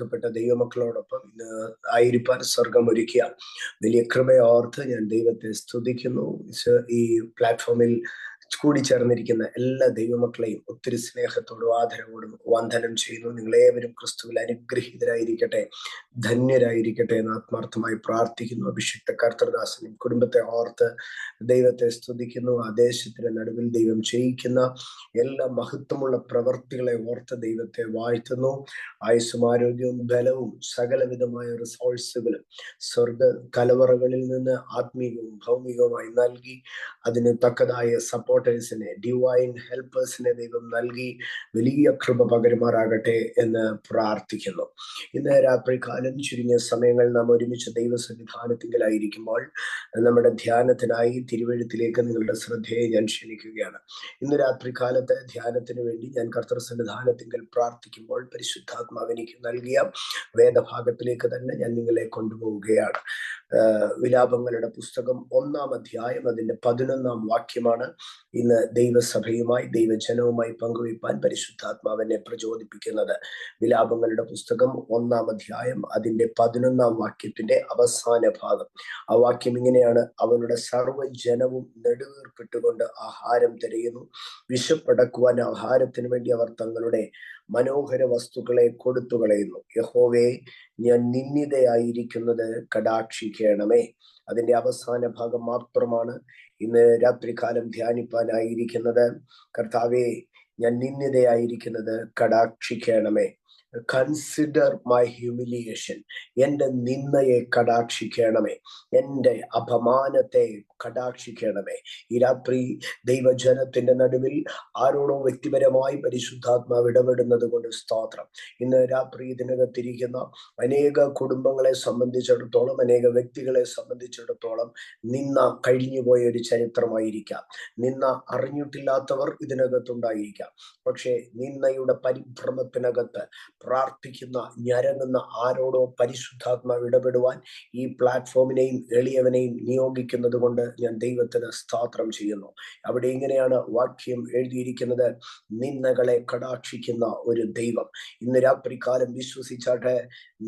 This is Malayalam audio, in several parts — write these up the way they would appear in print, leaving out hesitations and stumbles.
തിരഞ്ഞെടുക്കപ്പെട്ട ദൈവമക്കളോടൊപ്പം ഇന്ന് ആയിരിക്കാൻ സ്വർഗം ഒരുക്കിയ വലിയ കൃപയെ ഓർത്ത് ഞാൻ ദൈവത്തെ സ്തുതിക്കുന്നു. ഈ പ്ലാറ്റ്ഫോമിൽ കൂടിച്ചേർന്നിരിക്കുന്ന എല്ലാ ദൈവമക്കളെയും ഒത്തിരി സ്നേഹത്തോടും ആദരവോടും വന്ദനം ചെയ്യുന്നു. നിങ്ങളേവരും ക്രിസ്തുവിൽ അനുഗ്രഹീതരായിരിക്കട്ടെ, ധന്യരായിരിക്കട്ടെ എന്ന് ആത്മാർത്ഥമായി പ്രാർത്ഥിക്കുന്നു. അഭിഷിക്ത കർത്തൃദാസനും കുടുംബത്തെ ഓർത്ത് ദൈവത്തെ സ്തുതിക്കുന്നു. ആ ദേശത്തിന്റെ നടുവിൽ ദൈവം ചെയ്യിക്കുന്ന എല്ലാ മഹത്വമുള്ള പ്രവർത്തികളെ ഓർത്ത് ദൈവത്തെ വാഴ്ത്തുന്നു. ആയുസ്സും ആരോഗ്യവും ബലവും സകലവിധമായ റിസോഴ്സുകളും സ്വർഗ കലവറകളിൽ നിന്ന് ആത്മീയവും ഭൗമികവുമായി നൽകി അതിന് തക്കതായ സപ്പോർട്ടേഴ്സിനെ, ഡിവൈൻ ഹെൽപ്പേഴ്സിനെ ദൈവം നൽകി വലിയ കൃപ പകരുമാറാകട്ടെ എന്ന് പ്രാർത്ഥിക്കുന്നു. ഇന്ന് രാത്രി കാലം ചുരുങ്ങിയ സമയങ്ങൾ നാം ഒരുമിച്ച് ദൈവസന്നിധാനത്തിലായിരിക്കുമ്പോൾ നമ്മുടെ ധ്യാനത്തിനായി തിരുവെഴുത്തിലേക്ക് നിങ്ങളുടെ ശ്രദ്ധയെ ഞാൻ ക്ഷണിക്കുകയാണ്. ഇന്ന് രാത്രി കാലത്തെ ധ്യാനത്തിന് വേണ്ടി ഞാൻ കർത്തൃസന്നിധാനത്തിങ്കൽ പ്രാർത്ഥിക്കുമ്പോൾ പരിശുദ്ധാത്മാവ് എനിക്ക് നൽകിയ വേദഭാഗത്തിലേക്ക് തന്നെ ഞാൻ നിങ്ങളെ കൊണ്ടുപോവുകയാണ്. വിലാപങ്ങളുടെ പുസ്തകം 1-ാം അധ്യായം അതിന്റെ 11-ാം വാക്യമാണ് ഇന്ന് ദൈവസഭയുമായി ദൈവജനവുമായി പങ്കുവയ്പ്പാൻ പരിശുദ്ധാത്മാവിനെ പ്രചോദിപ്പിക്കുന്നത്. വിലാപങ്ങളുടെ പുസ്തകം 1-ാം അധ്യായം അതിന്റെ 11-ാം വാക്യത്തിന്റെ അവസാന ഭാഗം. ആ വാക്യം ഇങ്ങനെയാണ്: അവരുടെ സർവ്വജനവും നെടുവീർപ്പിട്ടുകൊണ്ട് ആഹാരം തിരയുന്നു, വിശപ്പടക്കുവാൻ ആഹാരത്തിന് വേണ്ടി അവർ തങ്ങളുടെ മനോഹര വസ്തുക്കളെ കൊടുത്തു കളയുന്നു. യഹോവേ, ഞാൻ നിന്ദിതയായിരിക്കുന്നത് കടാക്ഷിക്കണമേ. അതിന്റെ അവസാന ഭാഗം മാത്രമാണ് ഇന്ന് രാത്രികാലം ധ്യാനിപ്പാനായിരിക്കുന്നത്. കർത്താവേ, ഞാൻ നിന്ദിതയായിരിക്കുന്നത് കടാക്ഷിക്കണമേ. Consider my humiliation. എൻ്റെ നിന്ദയെ കടാക്ഷിക്കണമേ, എൻ്റെ അപമാനത്തെ കടാക്ഷിക്കണമേ. ഈ രാത്രി ദൈവജനത്തിന്റെ നടുവിൽ ആരോടോ വ്യക്തിപരമായി പരിശുദ്ധാത്മാവ് ഇടപെടുന്നത് കൊണ്ട് സ്തോത്രം. ഇന്ന് രാത്രി ഇതിനകത്തിരിക്കുന്ന അനേക കുടുംബങ്ങളെ സംബന്ധിച്ചിടത്തോളം, അനേക വ്യക്തികളെ സംബന്ധിച്ചിടത്തോളം നിന്ന കഴിഞ്ഞുപോയ ഒരു ചരിത്രമായിരിക്കാം. നിന്ന അറിഞ്ഞിട്ടില്ലാത്തവർ ഇതിനകത്തുണ്ടായിരിക്കാം. പക്ഷേ നിന്നയുടെ പരിഭ്രമത്തിനകത്ത് പ്രാർത്ഥിക്കുന്ന, ഞരങ്ങുന്ന ആരോടോ പരിശുദ്ധാത്മാവ് ഇടപെടുവാൻ ഈ പ്ലാറ്റ്ഫോമിനെയും എളിയവനെയും നിയോഗിക്കുന്നത് കൊണ്ട് ഞാൻ ദൈവത്തിന് സ്തോത്രം ചെയ്യുന്നു. അവിടെ ഇങ്ങനെയാണ് വാക്യം എഴുതിയിരിക്കുന്നത്: നിന്ദകളെ കടാക്ഷിക്കുന്ന ഒരു ദൈവം. ഇന്ന് രാത്രികാലം വിശ്വസിച്ചാട്ടെ,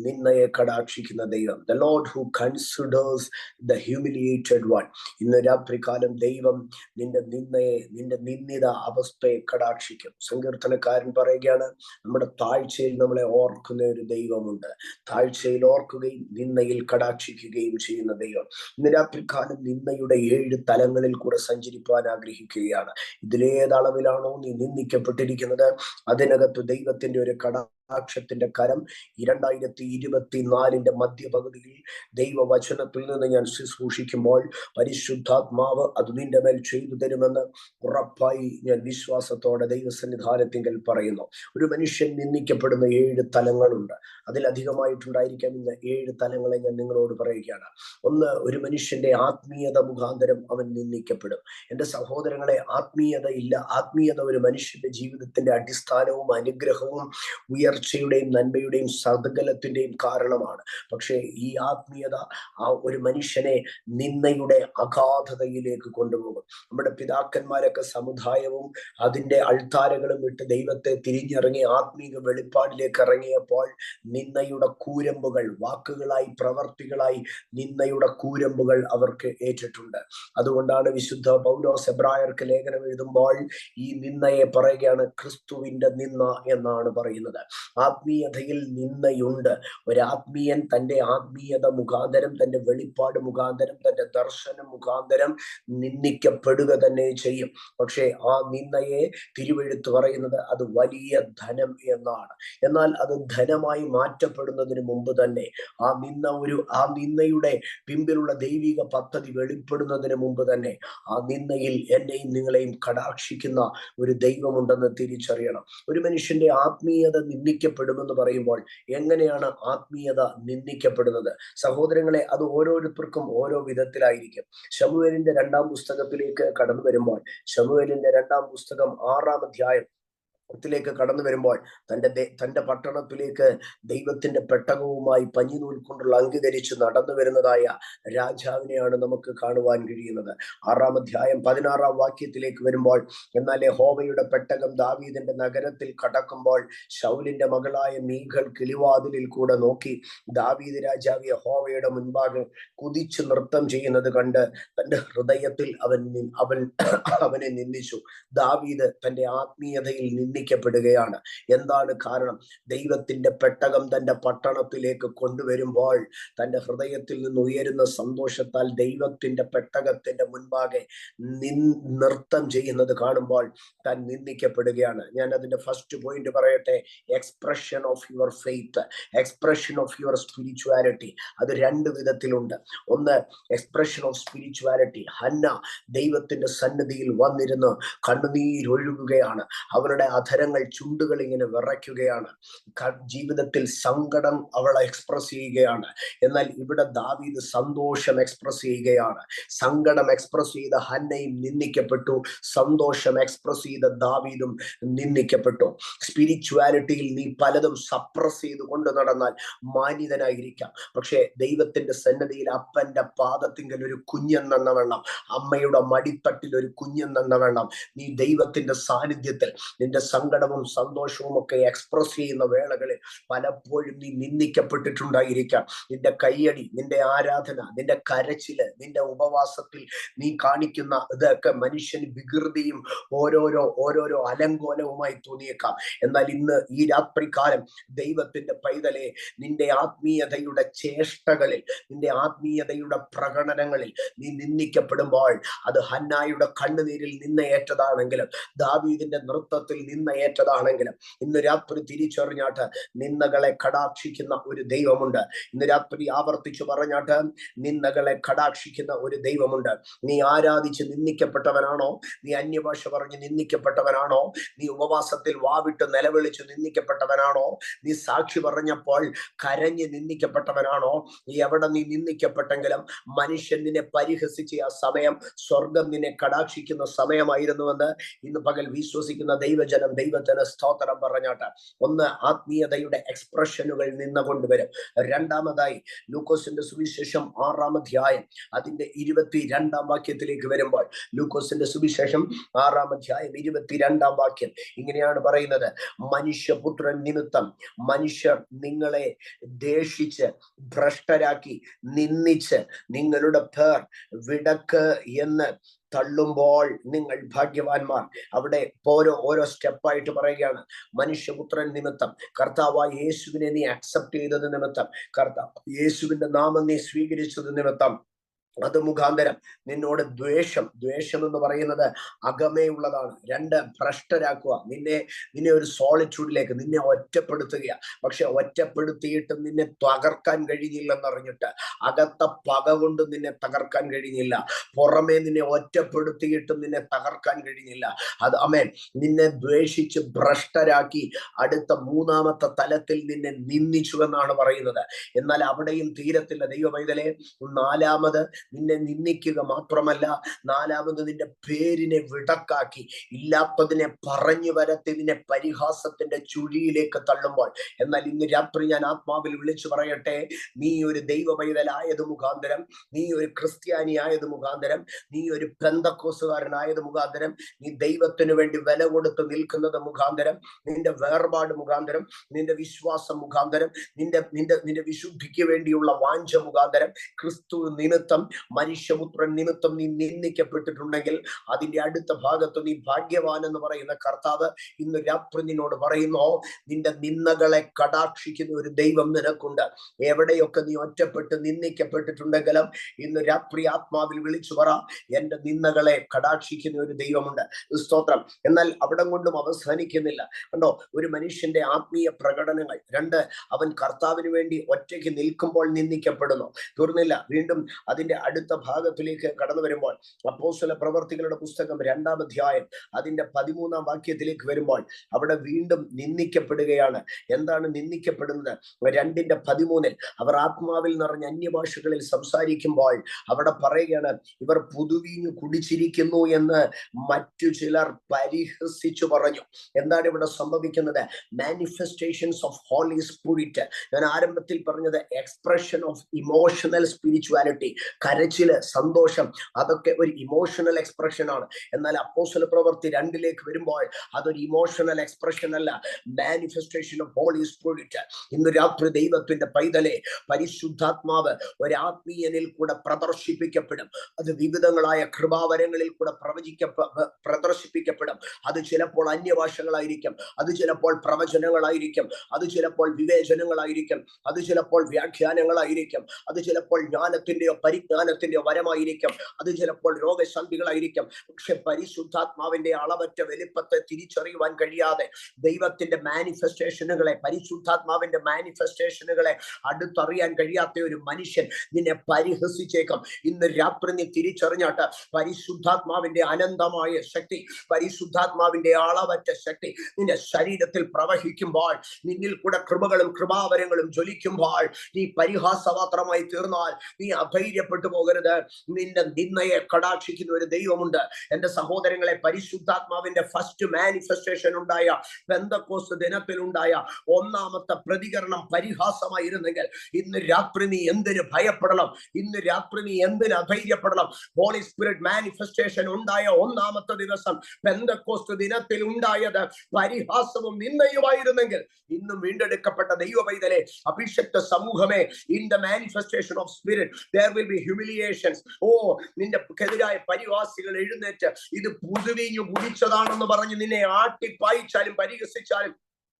നിന്ദയെ കടാക്ഷിക്കുന്ന ദൈവം, the Lord who considers the humiliated one. ഇന്ന് രാത്രികാലം ദൈവം നിന്റെ നിന്ദയെ, നിന്റെ നിന്ദിത അവസ്ഥയെ കടാക്ഷിക്കും. സങ്കീർത്തനക്കാരൻ പറയുകയാണ്, നമ്മുടെ താഴ്ചയിൽ നമ്മളെ ഓർക്കുന്ന ഒരു ദൈവമുണ്ട്. താഴ്ചയിൽ ഓർക്കുകയും നിന്ദയിൽ കടാക്ഷിക്കുകയും ചെയ്യുന്ന ദൈവം. ഇന്ന് രാത്രികാലം നിന്ദയുടെ 7 തലങ്ങളിൽ കൂടെ സഞ്ചരിപ്പാൻ ആഗ്രഹിക്കുകയാണ്. ഇതിലേതളവിലാണോ നീ നിന്ദിക്കപ്പെട്ടിരിക്കുന്നത്, അതിനകത്ത് ദൈവത്തിന്റെ ഒരു കടാക്ഷത്തിന്റെ കരം 2024 മധ്യപകുതിയിൽ ദൈവവചനത്തിൽ നിന്ന് ഞാൻ ശുശ്രൂഷിക്കുമ്പോൾ പരിശുദ്ധാത്മാവ് അത് നിന്റെ മേൽ ചെയ്തു തരുമെന്ന് ഉറപ്പായി ഞാൻ വിശ്വാസത്തോടെ ദൈവസന്നിധാനത്തിങ്കൽ പറയുന്നു. ഒരു മനുഷ്യൻ നിന്ദിക്കപ്പെടുന്ന 7 തലങ്ങളുണ്ട്. അതിലധികമായിട്ടുണ്ടായിരിക്കാം. ഇന്ന് 7 തലങ്ങളെ ഞാൻ നിങ്ങളോട് പറയുകയാണ്. ഒന്ന്, ഒരു മനുഷ്യന്റെ ആത്മീയത മുഖാന്തരം അവൻ നിന്ദിക്കപ്പെടും. എൻ്റെ സഹോദരങ്ങളെ, ആത്മീയത ഇല്ല. ആത്മീയത ഒരു മനുഷ്യന്റെ ജീവിതത്തിന്റെ അടിസ്ഥാനവും അനുഗ്രഹവും ഉയർച്ചയുടെയും നന്മയുടെയും സകലത്തിന്റെയും കാരണമാണ്. പക്ഷേ ഈ ആത്മീയത ആ ഒരു മനുഷ്യനെ നിന്ദയുടെ അഗാധതയിലേക്ക് കൊണ്ടുപോകും. നമ്മുടെ പിതാക്കന്മാരൊക്കെ സമുദായവും അതിന്റെ അൾത്താരകളും വിട്ട് ദൈവത്തെ തിരിഞ്ഞിറങ്ങി ആത്മീക വെളിപ്പാടിലേക്ക് ഇറങ്ങിയപ്പോൾ നിന്ദയുടെ കൂരമ്പുകൾ, വാക്കുകളായി പ്രവർത്തികളായി നിന്ദയുടെ കൂരമ്പുകൾ അവർക്ക് ഏറ്റിട്ടുണ്ട്. അതുകൊണ്ടാണ് വിശുദ്ധ പൗലോസ് എബ്രായർക്ക് ലേഖനം എഴുതുമ്പോൾ ഈ നിന്ദയെ പറയുകയാണ് ക്രിസ്തുവിന്റെ നിന്ദ എന്നാണ് പറയുന്നത്. ആത്മീയതയിൽ നിന്ദയുണ്ട്. ഒരാത്മീയൻ തന്റെ ആത്മീയത മുഖാന്തരം, തന്റെ വെളിപ്പാട് മുഖാന്തരം, തന്റെ ദർശനം മുഖാന്തരം നിന്ദിക്കപ്പെടുക തന്നെ ചെയ്യും. പക്ഷേ ആ നിന്ദയെ തിരുവെഴുത്ത് പറയുന്നത് അത് വലിയ ധനം എന്നാണ്. എന്നാൽ അത് ധനമായി മാറ്റപ്പെടുന്നതിന് മുമ്പ് തന്നെ ആ നിന്ദയുടെ പിമ്പിലുള്ള ദൈവിക പദ്ധതി വെളിപ്പെടുന്നതിന് മുമ്പ് തന്നെ ആ നിന്ദയിൽ എന്നെയും നിങ്ങളെയും കടാക്ഷിക്കുന്ന ഒരു ദൈവമുണ്ടെന്ന് തിരിച്ചറിയണം. ഒരു മനുഷ്യന്റെ ആത്മീയത നിന്ദിക്കപ്പെടുമെന്ന് പറയുമ്പോൾ എങ്ങനെയാണ് ആത്മീയത നിന്ദിക്കപ്പെടുന്നത്? സഹോദരങ്ങളെ, അത് ഓരോരുത്തർക്കും ഓരോ വിധത്തിലായിരിക്കും. ശമൂവേലിന്റെ 2-ാം പുസ്തകത്തിലേക്ക് കടന്നു വരുമ്പോൾ, ശമൂവേലിന്റെ 2-ാം പുസ്തകം 6-ാം അധ്യായം ത്തിലേക്ക് കടന്നു വരുമ്പോൾ തന്റെ പട്ടണത്തിലേക്ക് ദൈവത്തിന്റെ പെട്ടകവുമായി പഞ്ഞിനൂൽ കൊണ്ടുള്ള അംഗീകരിച്ച് നടന്നു വരുന്നതായ രാജാവിനെയാണ് നമുക്ക് കാണുവാൻ കഴിയുന്നത്. 6-ാം അധ്യായം 16-ാം വാക്യത്തിലേക്ക് വരുമ്പോൾ, എന്നാൽ യഹോവയുടെ പെട്ടകം ദാവീദിന്റെ നഗരത്തിൽ കടക്കുമ്പോൾ ശൗലിന്റെ മകളായ മീഖൾ കിളിവാതിലിൽ കൂടെ നോക്കി ദാവീദ് രാജാവ് യഹോവയുടെ മുൻപാകെ കുതിച്ചു നൃത്തം ചെയ്യുന്നത് കണ്ട് തന്റെ ഹൃദയത്തിൽ അവനെ നിന്ദിച്ചു. ദാവീദ് തന്റെ ആത്മീയതയിൽ നിന്ദിക്കപ്പെടുകയാണ്. എന്താണ് കാരണം? ദൈവത്തിന്റെ പെട്ടകം തന്റെ പട്ടണത്തിലേക്ക് കൊണ്ടുവരുമ്പോൾ തന്റെ ഹൃദയത്തിൽ നിന്ന് ഉയരുന്ന സന്തോഷത്താൽ ദൈവത്തിന്റെ പെട്ടകത്തിന്റെ മുൻപാകെ നൃത്തം ചെയ്യുന്നത് കാണുമ്പോൾ താൻ നിന്ദിക്കപ്പെടുകയാണ്. ഞാൻ അതിന്റെ ഫസ്റ്റ് പോയിന്റ് പറയട്ടെ. Expression of your faith, expression of your spirituality. അത് രണ്ട് വിധത്തിലുണ്ട്. ഒന്ന്, എക്സ്പ്രഷൻ ഓഫ് സ്പിരിച്വാലിറ്റി. ഹന്ന ദൈവത്തിന്റെ സന്നിധിയിൽ വന്നിരുന്ന് കണ്ണുനീരൊഴുകുകയാണ്. അവരുടെ അധരങ്ങൾ, ചുണ്ടുകൾ ഇങ്ങനെ വിറയ്ക്കുകയാണ്. ജീവിതത്തിൽ സങ്കടം അവൾ എക്സ്പ്രസ് ചെയ്യുകയാണ്. എന്നാൽ ഇവിടെ ദാവീദ് സന്തോഷം എക്സ്പ്രസ് ചെയ്യുകയാണ്. സങ്കടം എക്സ്പ്രസ് ചെയ്ത ഹന്നയും നിന്ദിക്കപ്പെട്ടു, സന്തോഷം എക്സ്പ്രസ് ചെയ്ത ദാവീദും നിന്ദിക്കപ്പെട്ടു. സ്പിരിച്വാലിറ്റിയിൽ നീ പലതും സപ്രസ് ചെയ്ത് കൊണ്ട് നടന്നാൽ മാന്യതനായിരിക്കാം. പക്ഷേ ദൈവത്തിന്റെ സന്നിധിയിൽ അപ്പന്റെ പാദത്തിങ്കൽ ഒരു കുഞ്ഞെന്ന വേണം, അമ്മയുടെ മടിത്തട്ടിൽ ഒരു കുഞ്ഞെന്ന വേണം. നീ ദൈവത്തിന്റെ സാന്നിധ്യത്തിൽ നിന്റെ സങ്കടവും സന്തോഷവും ഒക്കെ എക്സ്പ്രസ് ചെയ്യുന്ന വേളകളിൽ പലപ്പോഴും നീ നിന്ദിക്കപ്പെട്ടിട്ടുണ്ടായിരിക്കാം. നിന്റെ കയ്യടി, നിന്റെ ആരാധന, നിന്റെ കരച്ചില്, നിന്റെ ഉപവാസത്തിൽ നീ കാണിക്കുന്ന ഇതൊക്കെ മനുഷ്യന് വികൃതിയും ഓരോരോ അലങ്കോലവുമായി തോന്നിയേക്കാം. എന്നാൽ ഇന്ന് ഈ രാത്രികാലം ദൈവത്തിന്റെ പൈതലെ, നിന്റെ ആത്മീയതയുടെ ചേഷ്ടകളിൽ, നിന്റെ ആത്മീയതയുടെ പ്രകടനങ്ങളിൽ നീ നിന്ദിക്കപ്പെടുമ്പോൾ അത് ഹന്നായുടെ കണ്ണുനീരിൽ നിന്ന് ഏറ്റതാണെങ്കിലും ദാവീദിന്റെ നൃത്തത്തിൽ നിന്ന് ഏറ്റതാണെങ്കിലും ഇന്ന് രാത്രി തിരിച്ചറിഞ്ഞാട്ട് നിന്ദകളെ കടാക്ഷിക്കുന്ന ഒരു ദൈവമുണ്ട്. ഇന്ന് രാത്രി ആവർത്തിച്ചു പറഞ്ഞാട്ട് നിന്ദകളെ കടാക്ഷിക്കുന്ന ഒരു ദൈവമുണ്ട്. നീ ആരാധിച്ച് നിന്ദിക്കപ്പെട്ടവനാണോ? നീ അന്യഭാഷ പറഞ്ഞ് നിന്ദിക്കപ്പെട്ടവനാണോ? നീ ഉപവാസത്തിൽ വാവിട്ട് നിലവിളിച്ച് നിന്ദിക്കപ്പെട്ടവനാണോ? നീ സാക്ഷി പറഞ്ഞപ്പോൾ കരഞ്ഞ് നിന്ദിക്കപ്പെട്ടവനാണോ? എവിടെ നീ നിന്ദിക്കപ്പെട്ടെങ്കിലും മനുഷ്യൻ നിന്നെ പരിഹസിച്ച ആ സമയം സ്വർഗം നിന്നെ കടാക്ഷിക്കുന്ന സമയമായിരുന്നുവെന്ന് ഇന്ന് പകൽ വിശ്വസിക്കുന്ന ദൈവജനം ദൈവത്തിന് സ്തോത്രം പറഞ്ഞാട്ട്. ഒന്ന്, ആത്മീയതയുടെ എക്സ്പ്രഷനുകൾ നിന്നുകൊണ്ടുവരും. രണ്ടാമതായി ലൂക്കോസിന്റെ സുവിശേഷം 6-ാം അധ്യായം അതിന്റെ 22-ാം വാക്യത്തിലേക്ക് വരുമ്പോൾ, ലൂക്കോസിന്റെ സുവിശേഷം 6-ാം അധ്യായം 22-ാം വാക്യം ഇങ്ങനെയാണ് പറയുന്നത്: മനുഷ്യപുത്രൻ നിമിത്തം മനുഷ്യർ നിങ്ങളെ ദേശിച്ച് ഭ്രഷ്ടരാക്കി നിന്ദിച്ച് നിങ്ങളുടെ പേർ വിടക്ക് എന്ന് തള്ളുമ്പോൾ നിങ്ങൾ ഭാഗ്യവാന്മാർ. അവിടെ ഓരോ സ്റ്റെപ്പായിട്ട് പറയുകയാണ്. മനുഷ്യപുത്രൻ നിമിത്തം, കർത്താവായ യേശുവിനെ നീ അക്സെപ്റ്റ് ചെയ്തത് നിമിത്തം, കർത്താവ് യേശുവിന്റെ നാമം നീ സ്വീകരിച്ചത് നിമിത്തം, അത് മുഖാന്തരം നിന്നോട് ദ്വേഷം എന്ന് പറയുന്നത് അകമേ ഉള്ളതാണ്. രണ്ട്, ഭ്രഷ്ടരാക്കുക. നിന്നെ ഒരു സോളിറ്റ്യൂഡിലേക്ക്, നിന്നെ ഒറ്റപ്പെടുത്തുക. പക്ഷെ ഒറ്റപ്പെടുത്തിയിട്ട് നിന്നെ തകർക്കാൻ കഴിഞ്ഞില്ലെന്നറിഞ്ഞിട്ട്, അകത്ത പക കൊണ്ട് നിന്നെ തകർക്കാൻ കഴിഞ്ഞില്ല, പുറമേ നിന്നെ ഒറ്റപ്പെടുത്തിയിട്ടും നിന്നെ തകർക്കാൻ കഴിഞ്ഞില്ല. അത് ആമേൻ. നിന്നെ ദ്വേഷിച്ച് ഭ്രഷ്ടരാക്കി അടുത്ത മൂന്നാമത്തെ തലത്തിൽ നിന്നെ നിന്ദിച്ചു എന്നാണ് പറയുന്നത്. എന്നാൽ അവിടെയും തീരത്തില്ല ദൈവപൈതലേ. നാലാമത് നിന്നെ നിന്ദിക്കുക മാത്രമല്ല, നാലാമത് നിന്റെ പേരിനെ വിടക്കാക്കി ഇല്ലാത്തതിനെ പറഞ്ഞു വരത്തി നിന്നെ പരിഹാസത്തിന്റെ ചുഴിയിലേക്ക് തള്ളുമ്പോൾ, എന്നാൽ ഇന്ന് രാത്രി ഞാൻ ആത്മാവിൽ വിളിച്ചു പറയട്ടെ, നീ ഒരു ദൈവ പൈതലായത് മുഖാന്തരം, നീ ഒരു ക്രിസ്ത്യാനിയായത് മുഖാന്തരം, നീ ഒരു പെന്തക്കോസുകാരനായത് മുഖാന്തരം, നീ ദൈവത്തിന് വേണ്ടി വില കൊടുത്ത് നിൽക്കുന്നത് മുഖാന്തരം, നിന്റെ വേർപാട് മുഖാന്തരം, നിന്റെ വിശ്വാസം മുഖാന്തരം, നിന്റെ വിശുദ്ധിക്ക് വേണ്ടിയുള്ള വാഞ്ച മുഖാന്തരം, ക്രിസ്തു നിമിത്തം, മനുഷ്യപുത്രൻ നിമിത്തം നീ നിന്ദിക്കപ്പെട്ടിട്ടുണ്ടെങ്കിൽ അതിന്റെ അടുത്ത ഭാഗത്ത് നീ ഭാഗ്യവാൻ എന്ന് പറയുന്ന കർത്താവ് ഇന്ന് രാത്രി നിന്നോട് പറയുന്നു, നിന്റെ നിന്ദകളെ കടാക്ഷിക്കുന്ന ഒരു ദൈവം നിനക്കുണ്ട്. എവിടെയൊക്കെ നീ ഒറ്റപ്പെട്ട് നിന്ദിക്കപ്പെട്ടിട്ടുണ്ടെങ്കിലും ഇന്ന് രാത്രി ആത്മാവിൽ വിളിച്ചു പറ, എന്റെ നിന്ദകളെ കടാക്ഷിക്കുന്ന ഒരു ദൈവമുണ്ട്. സ്തോത്രം. എന്നാൽ അവിടം കൊണ്ടും അവസാനിക്കുന്നില്ല. കണ്ടോ, ഒരു മനുഷ്യന്റെ ആത്മീയ പ്രകടനങ്ങൾ. രണ്ട്, അവൻ കർത്താവിന് വേണ്ടി ഒറ്റയ്ക്ക് നിൽക്കുമ്പോൾ നിന്ദിക്കപ്പെടുന്നു. തീർന്നില്ല. വീണ്ടും അതിന്റെ അടുത്ത ഭാഗത്തിലേക്ക് കടന്നു വരുമ്പോൾ അപ്പോസ്തല പ്രവർത്തികളുടെ പുസ്തകം 2-ാം അധ്യായം അതിന്റെ 13-ാം വാക്യത്തിലേക്ക് വരുമ്പോൾ അവിടെ വീണ്ടും നിന്ദിക്കപ്പെടുകയാണ്. എന്താണ് നിന്ദിക്കപ്പെടുന്നത്? 2:13 അവർ ആത്മാവിൽ നിറഞ്ഞ അന്യഭാഷകളിൽ സംസാരിക്കുമ്പോൾ അവിടെ പറയുകയാണ്, ഇവർ പുതുവീഞ്ഞു കുടിച്ചിരിക്കുന്നു എന്ന് മറ്റു ചിലർ പരിഹസിച്ചു പറഞ്ഞു. എന്താണ് ഇവിടെ സംഭവിക്കുന്നത്? Manifestations of Holy Spirit. ഞാൻ ആരംഭത്തിൽ പറഞ്ഞത് എക്സ്പ്രഷൻ ഓഫ് ഇമോഷണൽ സ്പിരിച്വാലിറ്റി. കരച്ചില്, സന്തോഷം, അതൊക്കെ ഒരു ഇമോഷണൽ എക്സ്പ്രഷൻ ആണ്. എന്നാൽ അപ്പോസ്തല പ്രവൃത്തി 2-ലേക്ക് വരുമ്പോൾ അതൊരു ഇമോഷണൽ എക്സ്പ്രഷൻ അല്ല, മാനിഫെസ്റ്റേഷൻ ഓഫ് ഹോളി സ്പിരിറ്റ്. ഇന്ന് രാത്രി ദൈവത്തിന്റെ പൈതലെ, പരിശുദ്ധാത്മാവ് ഒരു ആത്മീയനിൽ കൂടെ പ്രദർശിപ്പിക്കപ്പെടും. അത് വിവിധങ്ങളായ കൃപാവരങ്ങളിൽ കൂടെ പ്രദർശിപ്പിക്കപ്പെടും. അത് ചിലപ്പോൾ അന്യഭാഷകളായിരിക്കും, അത് ചിലപ്പോൾ പ്രവചനങ്ങളായിരിക്കും, അത് ചിലപ്പോൾ വിവേചനങ്ങളായിരിക്കും, അത് ചിലപ്പോൾ വ്യാഖ്യാനങ്ങളായിരിക്കും, അത് ചിലപ്പോൾ ജ്ഞാനത്തിന്റെയോ പരിജ്ഞാനത്തിന്റെയോ വരമായിരിക്കും, അത് ചിലപ്പോൾ രോഗശാന്തികളായിരിക്കും. പക്ഷെ പരിശുദ്ധാത്മാവിന്റെ അളവറ്റ വലിപ്പത്തെ തിരിച്ചറിയുവാൻ കഴിയാതെ ദൈവത്തിന്റെ മാനിഫെസ്റ്റേഷനുകളെ, പരിശുദ്ധാത്മാവിന്റെ മാനിഫെസ്റ്റേഷനുകളെ അടുത്തറിയാൻ കഴിയാത്ത ഒരു മനുഷ്യൻ നിന്നെ പരിഹസിച്ചേക്കാം. ഇന്ന് രാത്രി നീ തിരിച്ചറിഞ്ഞാട്ട് പരിശുദ്ധാത്മാവിന്റെ അനന്തമായ ശക്തി, പരിശുദ്ധാത്മാവിന്റെ അളവറ്റ ശക്തി നിന്റെ ശരീരത്തിൽ പ്രവഹിക്കുമ്പോൾ, നിന്നിൽ കൂടെ കൃപകളും കൃപാവരങ്ങളും ജ്വലിക്കുമ്പോൾ നീ പരിഹാസപാത്രമായി തീർന്നാൽ നീ അധൈര്യപ്പെട്ടു പോകരുത്. നിന്റെ നിന്നയെ കടാക്ഷിക്കുന്ന ഒരു ദൈവമുണ്ട്. എന്റെ സഹോദരങ്ങളെ, പരിശുദ്ധാത്മാവിന്റെ ഫസ്റ്റ് മാനിഫെസ്റ്റേഷൻ ഉണ്ടായ പെന്തക്കോസ്ത് ദിനത്തിൽ ഉണ്ടായ ഒന്നാമത്തെ പ്രതികരണം പരിഹാസമായിരുന്നെങ്കിൽ ഇന്ന് രാത്രി നീ എന്തിന് ഭയപ്പെടണം? ഇന്ന് രാത്രി നീ എന്തിന് അധൈര്യപ്പെടണം? ഹോളി സ്പിരിറ്റ് മാനിഫെസ്റ്റേഷൻ ഉണ്ടായ ഒന്നാമത്തെ ദിവസം പെന്തക്കോസ്ത് ദിനത്തിൽ ഉണ്ടായത് പരിഹാസവും നിന്നയുമായിരുന്നെങ്കിൽ ഇന്നും വീണ്ടെടുക്കപ്പെട്ട ദൈവ പൈതലെ, അഭിഷക്ത സമൂഹമേ, in the manifestation of spirit there will be humiliations. നിന്റെ എതിരായ പരിഹാസികൾ എഴുന്നേറ്റ് ഇത് പുതുവീഞ്ഞു കുടിച്ചതാണെന്ന് പറഞ്ഞ് നിന്നെ ആട്ടിപ്പായിച്ചാലും പരിഹസിച്ചാലും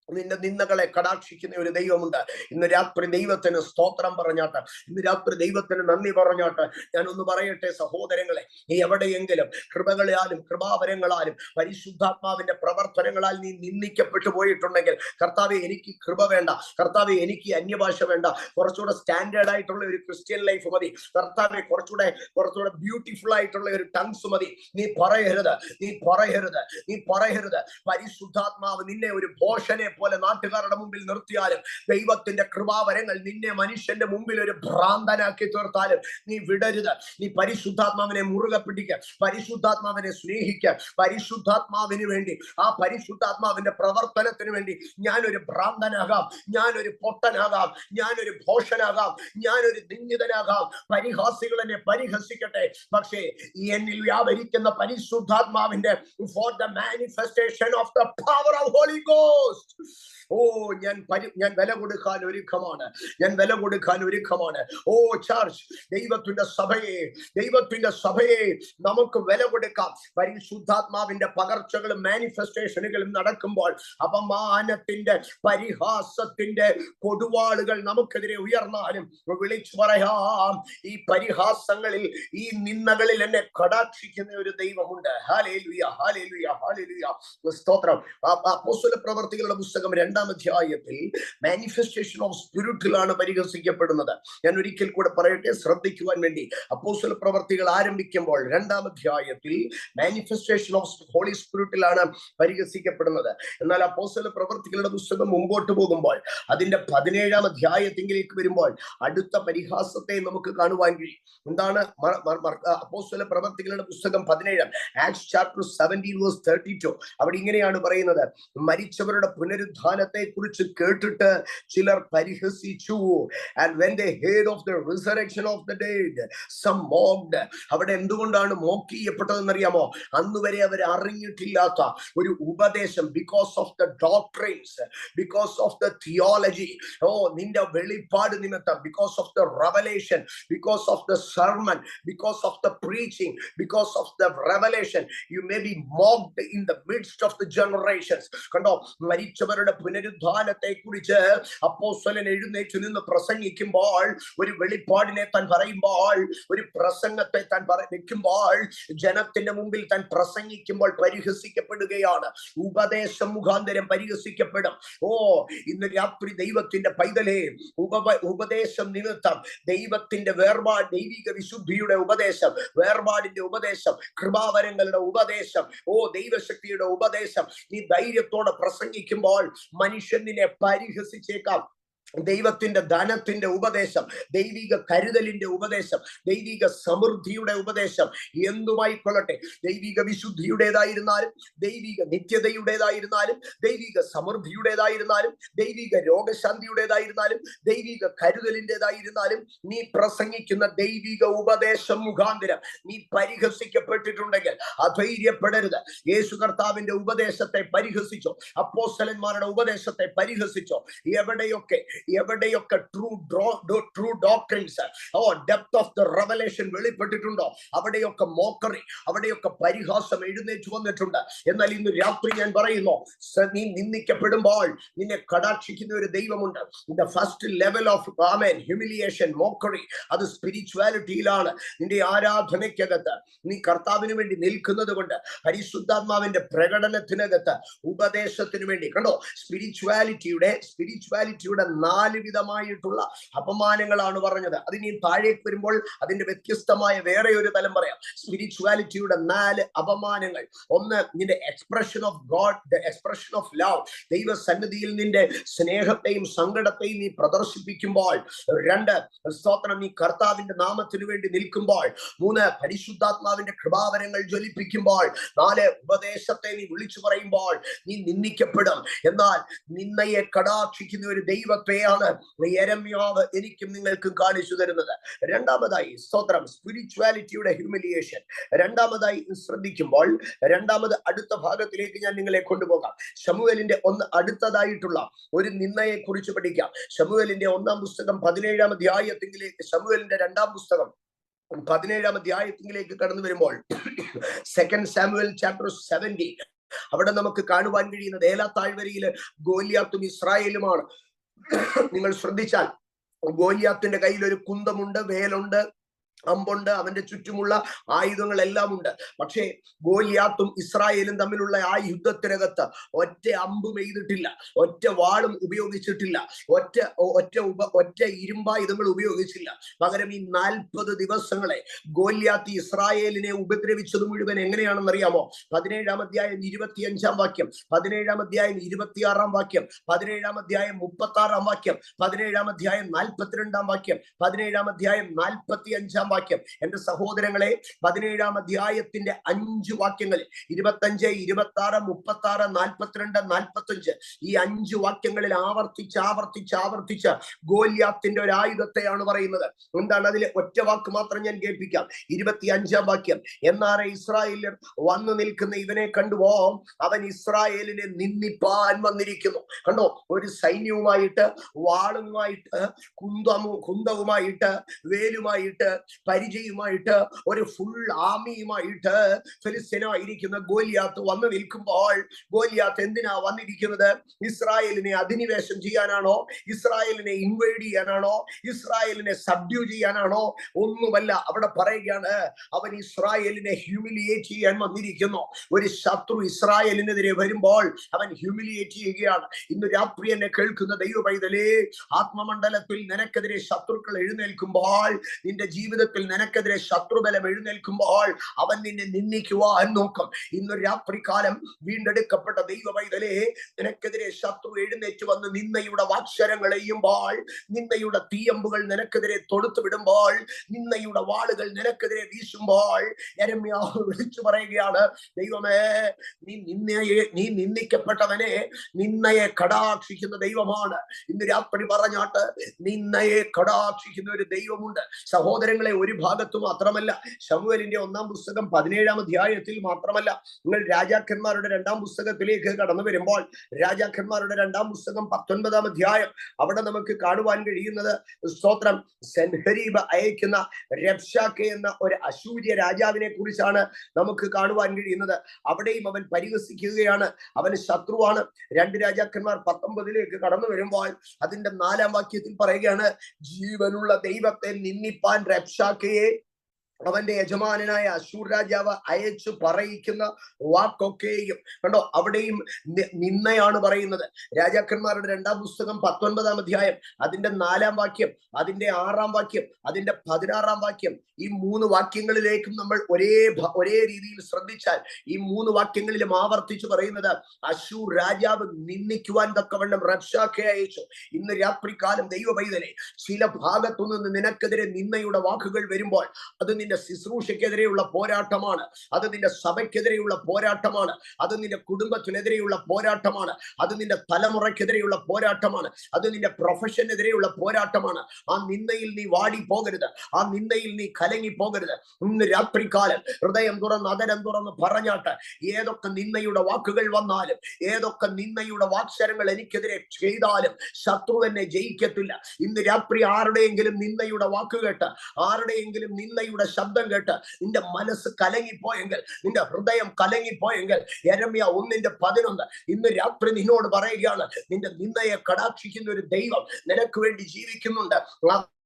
നിന്റെ നിന്ദകളെ കടാക്ഷിക്കുന്ന ഒരു ദൈവമുണ്ട്. ഇന്ന് രാത്രി ദൈവത്തിന് സ്തോത്രം പറഞ്ഞാട്ട്, ഇന്ന് രാത്രി ദൈവത്തിന് നന്ദി പറഞ്ഞാട്ട് ഞാനൊന്ന് പറയട്ടെ സഹോദരങ്ങളെ, നീ എവിടെയെങ്കിലും കൃപകളാലും കൃപാവരങ്ങളാലും പരിശുദ്ധാത്മാവിന്റെ പ്രവർത്തനങ്ങളാൽ നീ നിന്ദിക്കപ്പെട്ടു പോയിട്ടുണ്ടെങ്കിൽ, കർത്താവെ എനിക്ക് കൃപ വേണ്ട, കർത്താവെ എനിക്ക് അന്യഭാഷ വേണ്ട, കുറച്ചുകൂടെ സ്റ്റാൻഡേർഡ് ആയിട്ടുള്ള ഒരു ക്രിസ്ത്യൻ ലൈഫ് മതി, കർത്താവെ കുറച്ചുകൂടെ ബ്യൂട്ടിഫുൾ ആയിട്ടുള്ള ഒരു ടങ്സ് മതി, നീ പറയരുത്, നീ പറയരുത്, നീ പറയരുത്. പരിശുദ്ധാത്മാവ് നിന്നെ ഒരു ഭോഷനെ പോലെ നാട്ടുകാരുടെ മുമ്പിൽ നിർത്തിയാലും, ദൈവത്തിന്റെ കൃപാവരങ്ങൾ നിന്നെ മനുഷ്യന്റെ മുമ്പിൽ ഒരു ഭ്രാന്തനാക്കി തീർത്താലും നീ വിടരുത്. നീ പരിശുദ്ധാത്മാവിനെ മുറുകെ പിടിക്കുക, പരിശുദ്ധാത്മാവിനെ സ്നേഹിക്കുക. പരിശുദ്ധാത്മാവിന് വേണ്ടി, ആ പരിശുദ്ധാത്മാവിന്റെ പ്രവർത്തനത്തിന് വേണ്ടി ഞാനൊരു ഭ്രാന്തനാകാം, ഞാനൊരു പൊട്ടനാകാം, ഞാനൊരു ഭോഷനാകാം, ഞാനൊരു നിന്ദിതനാകാം. പരിഹാസികൾ എന്നെ പരിഹസിക്കട്ടെ, പക്ഷേ എന്നിൽ വ്യാപരിക്കുന്ന പരിശുദ്ധാത്മാവിന്റെ for the manifestation of the power of Holy Ghost, ഞാൻ വില കൊടുക്കാൻ ഒരുക്കമാണ്, ഞാൻ വില കൊടുക്കാൻ ഒരുക്കമാണ്. ചർച്ച്, ദൈവത്തിന്റെ സഭയെ നമുക്ക് വില കൊടുക്കാം. പരിശുദ്ധാത്മാവിന്റെ പകർച്ചകളും മാനിഫെസ്റ്റേഷനുകളും നടക്കുമ്പോൾ അപമാനത്തിന്റെ, പരിഹാസത്തിന്റെ കൊടുവാളുകൾ നമുക്കെതിരെ ഉയർന്നാലും വിളിച്ചു പറയാം, ഈ പരിഹാസങ്ങളിൽ, ഈ നിന്ദകളിൽ എന്നെ കടാക്ഷിക്കുന്ന ഒരു ദൈവമുണ്ട്. ഹല്ലേലൂയ, ഹല്ലേലൂയ, ഹല്ലേലൂയ, സ്തോത്രം. അപ്പോസ്തല പ്രവർത്തികളുടെ പുസ്തകം 2-ാം അധ്യായത്തിൽ മാനിഫെസ്റ്റേഷൻ ഓഫ് സ്പിരിറ്റിലാണ് പരിഹസിക്കപ്പെടുന്നത്. ഞാൻ ഒരിക്കൽ കൂടെ പറയട്ടെ, ശ്രദ്ധിക്കുവാൻ വേണ്ടി. അപ്പോസ്തല പ്രവർത്തികൾ ആരംഭിക്കുമ്പോൾ 2-ാം അധ്യായത്തിൽ മാനിഫെസ്റ്റേഷൻ ഓഫ് ഹോളി സ്പിരിറ്റിലാണ് പരിഹസിക്കപ്പെടുന്നത്. എന്നാൽ അപ്പോസ്തല പ്രവർത്തികളുടെ പുസ്തകം മുമ്പോട്ട് പോകുമ്പോൾ അതിന്റെ 17-ാം അധ്യായത്തിലേക്ക് വരുമ്പോൾ അടുത്ത പരിഹാസത്തെ നമുക്ക് കാണുവാൻ കഴിയും. എന്താണ് അപ്പോസ്തല പ്രവർത്തികളുടെ പുസ്തകം 17, ആക്ട്സ് ചാപ്റ്റർ 17 വേഴ്സ് 32. അവിടെ ഇങ്ങനെയാണ് പറയുന്നത്, മരിച്ചവരുടെ പുനരുദ്ധാനത്തെ കുറിച്ച് കേട്ടിട്ട് ചിലർ പരിഹസിച്ചു. And when they heard of the resurrection of the dead, some mocked. അവിടെ എന്തുകൊണ്ടാണ് മോക്ക് ചെയ്യപ്പെട്ടതെന്നറിയാമോ? അന്നുവരെ അവർ അറിഞ്ഞിട്ടില്ലാത്ത ഒരു ഉപദേശം, because of the doctrines, because of the theology, നിന്റെ വെളിപ്പാട് നിമിത്തം, because of the revelation, because of the sermon, because of the preaching, because of the revelation, you may be mocked in the midst of the generations. കണ്ടോ, മരിച്ചവരുടെ പുനരുദ്ധാനത്തെ കുറിച്ച് അപ്പോസ്തലൻ എഴുന്നേറ്റ് നിന്ന് പ്രസംഗിക്കുമ്പോൾ, ഒരു വെളിപ്പാടിനെ താൻ പറയുമ്പോൾ, ഒരു പ്രസംഗത്തെ താൻ വെക്കുമ്പോൾ, ജനത്തിന്റെ മുമ്പിൽ താൻ പ്രസംഗിക്കുമ്പോൾ പരിഹസിക്കപ്പെടുകയാണ്. ഉപദേശം മുഖാന്തരം പരിഹസിക്കപ്പെടും. ഇന്ന് രാത്രി ദൈവത്തിന്റെ പൈതലേ, ഉപദേശം നിമിത്തം ദൈവത്തിന്റെ ദൈവിക വിശുദ്ധിയുടെ ഉപദേശം, വേർപാടിന്റെ ഉപദേശം, കൃപാവരങ്ങളുടെ ഉപദേശം, ദൈവശക്തിയുടെ ഉപദേശം നീ ധൈര്യത്തോടെ പ്രസംഗിക്കുമ്പോൾ മനുഷ്യൻ നിന്നെ പരിഹസിച്ചേക്കാം. ദൈവത്തിന്റെ ധനത്തിന്റെ ഉപദേശം, ദൈവിക കരുതലിന്റെ ഉപദേശം, ദൈവിക സമൃദ്ധിയുടെ ഉപദേശം എന്തുമായിക്കൊള്ളട്ടെ, ദൈവിക വിശുദ്ധിയുടേതായിരുന്നാലും, ദൈവിക നിത്യതയുടേതായിരുന്നാലും, ദൈവിക സമൃദ്ധിയുടേതായിരുന്നാലും, ദൈവിക രോഗശാന്തിയുടേതായിരുന്നാലും, ദൈവിക കരുതലിൻ്റെതായിരുന്നാലും, നീ പ്രസംഗിക്കുന്ന ദൈവിക ഉപദേശം മുഖാന്തരം നീ പരിഹസിക്കപ്പെട്ടിട്ടുണ്ടെങ്കിൽ അധൈര്യപ്പെടരുത്. യേശു കർത്താവിന്റെ ഉപദേശത്തെ പരിഹസിച്ചോ, അപ്പോസ്തലന്മാരുടെ ഉപദേശത്തെ പരിഹസിച്ചോ, എവിടെയൊക്കെ true doctrines, depth of the revelation വെളിപ്പെട്ടിട്ടുണ്ടോ, അവിടെയൊക്കെ മോക്കറി, അവിടെയൊക്കെ പരിഹാസം എഴുന്നേറ്റ് വന്നിട്ടുണ്ട്. എന്നാൽ ഇന്ന് രാത്രി ഞാൻ പറയുന്നു, നീ നിന്ദിക്കപ്പെടുമ്പോൾ നിന്നെ കടാക്ഷിക്കുന്ന ഒരു ദൈവമുണ്ട്. The first level of humiliation, mockery, അത് സ്പിരിച്വാലിറ്റിയിലാണ്. നിന്റെ ആരാധനയ്ക്കകത്ത് നീ കർത്താവിന് വേണ്ടി നിൽക്കുന്നത് കൊണ്ട്, പരിശുദ്ധാത്മാവിന്റെ പ്രകടനത്തിനകത്ത്, ഉപദേശത്തിന് വേണ്ടി, കണ്ടോ, സ്പിരിച്വാലിറ്റിയുടെ 4 വിധമായിട്ടുള്ള അപമാനങ്ങളാണ് പറഞ്ഞത്. അതിനി താഴേക്ക് വരുമ്പോൾ അതിന്റെ വ്യത്യസ്തമായ വേറെ ഒരു തലം പറയാം. സ്പിരിച്വാലിറ്റിയുടെ 4 അപമാനങ്ങൾ. ഒന്ന്, നിന്റെ expression of God, the expression of love, ദൈവസന്നിധിയിൽ നിന്റെ സ്നേഹത്തെയും സങ്കടത്തെയും നീ പ്രദർശിപ്പിക്കുമ്പോൾ. 2, സ്തോത്രം, നീ കർത്താവിന്റെ നാമത്തിന് വേണ്ടി നിൽക്കുമ്പോൾ. 3, പരിശുദ്ധാത്മാവിന്റെ കൃപാവരങ്ങൾ ജ്വലിപ്പിക്കുമ്പോൾ. 4, ഉപദേശത്തെ നീ വിളിച്ചു പറയുമ്പോൾ നീ നിന്ദിക്കപ്പെടും. എന്നാൽ നിന്നയെ കടാക്ഷിക്കുന്ന ഒരു ദൈവത്തെയാണ് യെരമ്യാവ് എനിക്കും നിങ്ങൾക്കും കാണിച്ചു തരുന്നത്. രണ്ടാമതായി, സ്തോത്രം, സ്പിരിച്വാലിറ്റിയുടെ ഹ്യൂമിലിയേഷൻ. രണ്ടാമതായി ശ്രദ്ധിക്കുമ്പോൾ, അടുത്ത ഭാഗത്തിലേക്ക് ഞാൻ നിങ്ങളെ കൊണ്ടുപോകാം. ശമൂവേലിന്റെ അടുത്തതായിട്ടുള്ള ഒരു നിന്ദയെ കുറിച്ച് പഠിക്കാം. ശമൂവേലിന്റെ 1-ാം പുസ്തകം 17-ാം അധ്യായത്തിലേക്ക്, ശമൂവേലിന്റെ 2-ാം പുസ്തകം 17-ാം അധ്യായത്തിലേക്ക് കടന്നു വരുമ്പോൾ, 2 സാമുവേൽ ചാപ്റ്റർ 70, അവിടെ നമുക്ക് കാണുവാൻ കഴിയുന്നത് ഏലാ താഴ്വരയില് ഗോലിയാത്തും ഇസ്രായേലുമാണ്. നിങ്ങൾ ശ്രദ്ധിച്ചാൽ ഗോലിയാത്തിന്റെ കയ്യിൽ ഒരു കുന്തമുണ്ട്, വേലുണ്ട്, അമ്പുണ്ട്, അവന്റെ ചുറ്റുമുള്ള ആയുധങ്ങളെല്ലാം ഉണ്ട്. പക്ഷേ ഗോലിയാത്തും ഇസ്രായേലും തമ്മിലുള്ള ആ യുദ്ധത്തിനകത്ത് ഒറ്റ അമ്പും എയ്തിട്ടില്ല, ഒറ്റ വാളും ഉപയോഗിച്ചിട്ടില്ല, ഒറ്റ ഇരുമ്പായുധങ്ങൾ ഉപയോഗിച്ചില്ല. പകരം ഈ 40 ദിവസങ്ങളെ ഗോലിയാത്ത് ഇസ്രായേലിനെ ഉപദ്രവിച്ചത് മുഴുവൻ എങ്ങനെയാണെന്നറിയാമോ? 17-ാം അധ്യായം 25-ാം വാക്യം, 17-ാം അധ്യായം 26-ാം വാക്യം, 17-ാം അധ്യായം 36-ാം വാക്യം, 17-ാം അധ്യായം 42-ാം വാക്യം, 17-ാം അധ്യായം 45-ാം വാക്യം. എന്റെ സഹോദരങ്ങളെ, 17-ാം അധ്യായത്തിന്റെ 5 വാക്യങ്ങളിൽ 25, 26, 36, 42, 45 ഈ 5 വാക്യങ്ങളിൽ ആവർത്തിച്ച് ഗോലിയാത്തിന്റെ ഒരു ആയുധത്തെയാണ് പറയുന്നത്. എന്താണ് അതിലെ ഒറ്റ വാക്ക് മാത്രം ഞാൻ കേൾപ്പിക്കാം. 25-ാം വാക്യം, എന്നാറെ ഇസ്രായേലിൽ വന്നു നിൽക്കുന്ന ഇവനെ കണ്ടുവോ, അവൻ ഇസ്രായേലിനെ നിന്ദിപ്പാൻ വന്നിരിക്കുന്നു. കണ്ടോ, ഒരു സൈന്യവുമായിട്ട്, വാളുമായിട്ട്, കുന്തവുമായിട്ട്, വേലുമായിട്ട്, പരിചയമായിട്ട്, ഒരു ഫുൾ ആർമിയുമായിട്ട് ഫിലിസ്തീനായിരിക്കുന്ന ഗോലിയാത്ത് വന്നു നിൽക്കുമ്പോൾ, ഗോലിയാത്ത് എന്തിനാ വന്നിരിക്കുന്നത്? ഇസ്രായേലിനെ അധിനിവേശം ചെയ്യാനാണോ? ഇസ്രായേലിനെ ഇൻവൈഡ് ചെയ്യാനാണോ? ഇസ്രായേലിനെ സബ്ഡ്യൂ ചെയ്യാനാണോ? ഒന്നുമല്ല. അവിടെ പറയുകയാണ്, അവൻ ഇസ്രായേലിനെ ഹ്യൂമിലിയേറ്റ് ചെയ്യാൻ വന്നിരിക്കുന്നു. ഒരു ശത്രു ഇസ്രായേലിനെതിരെ വരുമ്പോൾ അവൻ ഹ്യൂമിലിയേറ്റ് ചെയ്യുകയാണ്. ഇന്ന് രാത്രി എന്നെ കേൾക്കുന്ന ദൈവ പൈതലേ, ആത്മമണ്ഡലത്തിൽ നിനക്കെതിരെ ശത്രുക്കൾ എഴുന്നേൽക്കുമ്പോൾ, നിന്റെ ജീവിതത്തിൽ നിനക്കെതിരെ ശത്രുബലം എഴുന്നേൽക്കുമ്പോൾ അവൻ നിന്നെ നിന്ദിക്കുവാൻ നോക്കും. ഇന്ന് രാത്രികാലം വീണ്ടെടുക്കപ്പെട്ട ദൈവ പൈതലേ, നിനക്കെതിരെ ശത്രു എഴുന്നേറ്റ് വന്ന് നിന്നയുടെ വാക്ഷരങ്ങൾ എയ്യുമ്പോൾ, നിന്നയുടെ തീയമ്പുകൾ നിനക്കെതിരെ തൊടുത്തു വിടുമ്പോൾ, നിന്നയുടെ വാളുകൾ നിനക്കെതിരെ വീശുമ്പോൾ, യെരമ്യാവ് വിളിച്ചു പറയുകയാണ്, ദൈവമേ, നീ നിന്ദിക്കപ്പെട്ടവനെ, നിന്നയെ കടാക്ഷിക്കുന്ന ദൈവമാണ്. ഇന്ന് രാത്രി പറഞ്ഞാട്ട്, നിന്നയെ കടാക്ഷിക്കുന്ന ഒരു ദൈവമുണ്ട്. സഹോദരങ്ങളെ, ഒരു ഭാഗത്ത് മാത്രമല്ല, ശമൂവേലിന്റെ 1-ാം പുസ്തകം 17-ാം അധ്യായത്തിൽ മാത്രമല്ല, നിങ്ങൾ രാജാക്കന്മാരുടെ 2-ാം പുസ്തകത്തിലേക്ക് കടന്നു വരുമ്പോൾ രാജാക്കന്മാരുടെ 2-ാം പുസ്തകം 19-ാം അധ്യായം, അവിടെ നമുക്ക് കാണുവാൻ കഴിയുന്നത് സ്തോത്രം സെൻഹരീബ് അയക്കുന്ന രബ്ശാക്കെ എന്ന ഒരു അശൂര്യ രാജാവിനെ കുറിച്ചാണ് നമുക്ക് കാണുവാൻ കഴിയുന്നത്. അവിടെയും അവൻ പരിഹസിക്കുകയാണ്, അവന് ശത്രുവാണ്. 2 രാജാക്കന്മാർ 19-ലേക്ക് കടന്നു വരുമ്പോൾ അതിന്റെ 4-ാം വാക്യത്തിൽ പറയുകയാണ്, ജീവനുള്ള ദൈവത്തെ നിന്ദിപ്പാൻ രബ്ശാക്കയെ അവന്റെ യജമാനായ അശൂർ രാജാവ് അയച്ചു പറയിക്കുന്ന വാക്കൊക്കെയും കണ്ടോ. അവിടെയും നിന്നയാണ് പറയുന്നത്. രാജാക്കന്മാരുടെ 2-ാം പുസ്തകം 19-ാം അധ്യായം അതിന്റെ 4-ാം വാക്യം, അതിന്റെ 6-ാം വാക്യം, അതിന്റെ 16-ാം വാക്യം, ഈ 3 വാക്യങ്ങളിലേക്കും നമ്മൾ ഒരേ രീതിയിൽ ശ്രദ്ധിച്ചാൽ ഈ 3 വാക്യങ്ങളിലും ആവർത്തിച്ചു പറയുന്നത് അശൂർ രാജാവ് നിന്ദിക്കുവാൻ തക്കവണ്ണം റബ്ശാക്കെ അയച്ചു. ഇന്ന് രാത്രികാലം ദൈവ പൈതലേ, ചില ഭാഗത്തുനിന്ന് നിനക്കെതിരെ നിന്നയുടെ വാക്കുകൾ വരുമ്പോൾ അത് നിന്റെ ശുശ്രൂഷയ്ക്കെതിരെയുള്ള പോരാട്ടമാണ്, അത് നിന്റെ സഭയ്ക്കെതിരെയുള്ള പോരാട്ടമാണ്, അത് നിന്റെ കുടുംബത്തിനെതിരെയുള്ള പോരാട്ടമാണ്, അത് നിന്റെ തലമുറയ്ക്കെതിരെയുള്ള പോരാട്ടമാണ്, അത് നിന്റെ പ്രൊഫഷനെതിരെയുള്ള പോരാട്ടമാണ്. ആ നിന്ദയിൽ നീ വാടി പോകരുത്, ആ നിന്ദയിൽ നീ കലങ്ങി പോകരുത്. ഇന്ന് രാത്രികാലം ഹൃദയം തുറന്ന് അതരം തുറന്ന് പറഞ്ഞാട്ട്, ഏതൊക്കെ നിന്ദയുടെ വാക്കുകൾ വന്നാലും, ഏതൊക്കെ നിന്ദയുടെ വാക്സരങ്ങൾ എനിക്കെതിരെ ചെയ്താലും ശത്രു എന്നെ ജയിക്കത്തില്ല. ഇന്ന് രാത്രി ആരുടെയെങ്കിലും നിന്ദയുടെ വാക്ക് കേട്ട്, ആരുടെയെങ്കിലും നിന്ദയുടെ ശബ്ദം കേട്ട് നിന്റെ മനസ്സ് കലങ്ങിപ്പോയെങ്കിൽ, നിന്റെ ഹൃദയം കലങ്ങിപ്പോയെങ്കിൽ, യെരമ്യാ 1:11 ഇന്ന് രാത്രി നിന്നോട് പറയുകയാണ്, നിന്റെ നിന്ദയെ കടാക്ഷിക്കുന്ന ഒരു ദൈവം നിനക്ക് വേണ്ടി ജീവിക്കുന്നുണ്ട്.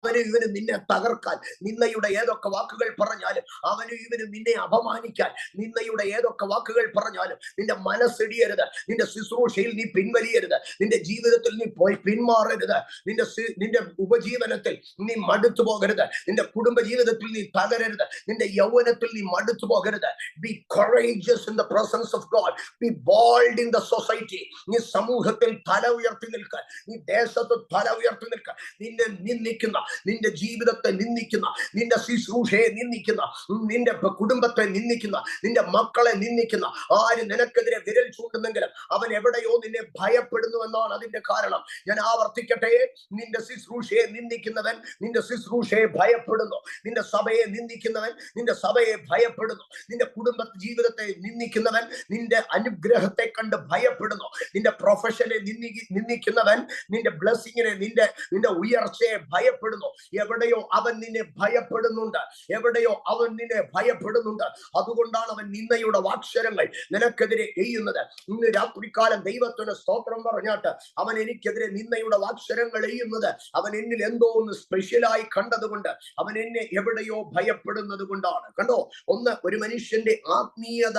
അവനും ഇവനും നിന്നെ തകർക്കാൻ നിന്നയുടെ ഏതൊക്കെ വാക്കുകൾ പറഞ്ഞാലും, അവനും ഇവനും നിന്നെ അപമാനിക്കാൻ നിന്നയുടെ ഏതൊക്കെ വാക്കുകൾ പറഞ്ഞാലും, നിന്റെ മനസ്സിടിയരുത്, നിന്റെ ശുശ്രൂഷയിൽ നീ പിൻവലിയരുത്, നിന്റെ ജീവിതത്തിൽ നീ പിന്മാറരുത്, നിന്റെ ഉപജീവനത്തിൽ നീ മടുത്തു പോകരുത്, നിന്റെ കുടുംബ ജീവിതത്തിൽ നീ തകരരുത്, നിന്റെ യൗവനത്തിൽ നീ മടുത്തു പോകരുത്. Be courageous in the presence of God. Be bold in the society. നീ സമൂഹത്തിൽ തല ഉയർത്തി നിൽക്കാൻ, നീ ദേശത്ത് തല ഉയർത്തി നിൽക്കാൻ, നിന്നെ നിന്ദിക്കുന്ന, നിന്റെ ജീവിതത്തെ നിന്ദിക്കുന്ന, നിന്റെ ശുശ്രൂഷയെ നിന്ദിക്കുന്ന, നിന്റെ കുടുംബത്തെ നിന്ദിക്കുന്ന, നിന്റെ മക്കളെ നിന്ദിക്കുന്ന ആര് നിനക്കെതിരെ വിരൽ ചൂണ്ടുന്നെങ്കിലും അവൻ എവിടെയോ നിന്നെ ഭയപ്പെടുന്നു എന്നാണ് അതിന്റെ കാരണം. ഞാൻ ആവർത്തിക്കട്ടെ, നിന്റെ ശുശ്രൂഷയെ നിന്ദിക്കുന്നവൻ നിന്റെ ശുശ്രൂഷയെ ഭയപ്പെടുന്നു, നിന്റെ സഭയെ നിന്ദിക്കുന്നവൻ നിന്റെ സഭയെ ഭയപ്പെടുന്നു, നിന്റെ കുടുംബ ജീവിതത്തെ നിന്ദിക്കുന്നവൻ നിന്റെ അനുഗ്രഹത്തെ കണ്ട് ഭയപ്പെടുന്നു, നിന്റെ പ്രൊഫഷനെ നിന്ദിക്കുന്നവൻ നിന്റെ ബ്ലെസ്സിങ്ങിനെ, നിന്റെ ഉയർച്ചയെ ഭയപ്പെടുന്നു. എവിടെയോ അവൻ നിന്നെ ഭയപ്പെടുന്നുണ്ട്, എവിടെയോ അവൻ നിന്നെ ഭയപ്പെടുന്നുണ്ട്. അതുകൊണ്ടാണ് അവൻ നിന്ദയുടെ വാക്സരങ്ങൾ നിനക്കെതിരെ എയ്യുന്നത്. ഇന്ന് രാത്രികാലം ദൈവത്തിന് സ്തോത്രം പറഞ്ഞാട്ട്, അവൻ എനിക്കെതിരെ നിന്ദയുടെ വാക്സരങ്ങൾ എയ്യുന്നത് അവൻ എന്നിൽ എന്തോ ഒന്ന് സ്പെഷ്യലായി കണ്ടതുകൊണ്ട്, അവൻ എന്നെ എവിടെയോ ഭയപ്പെടുന്നത് കൊണ്ടാണ്. കണ്ടോ, ഒന്ന്, ഒരു മനുഷ്യന്റെ ആത്മീയത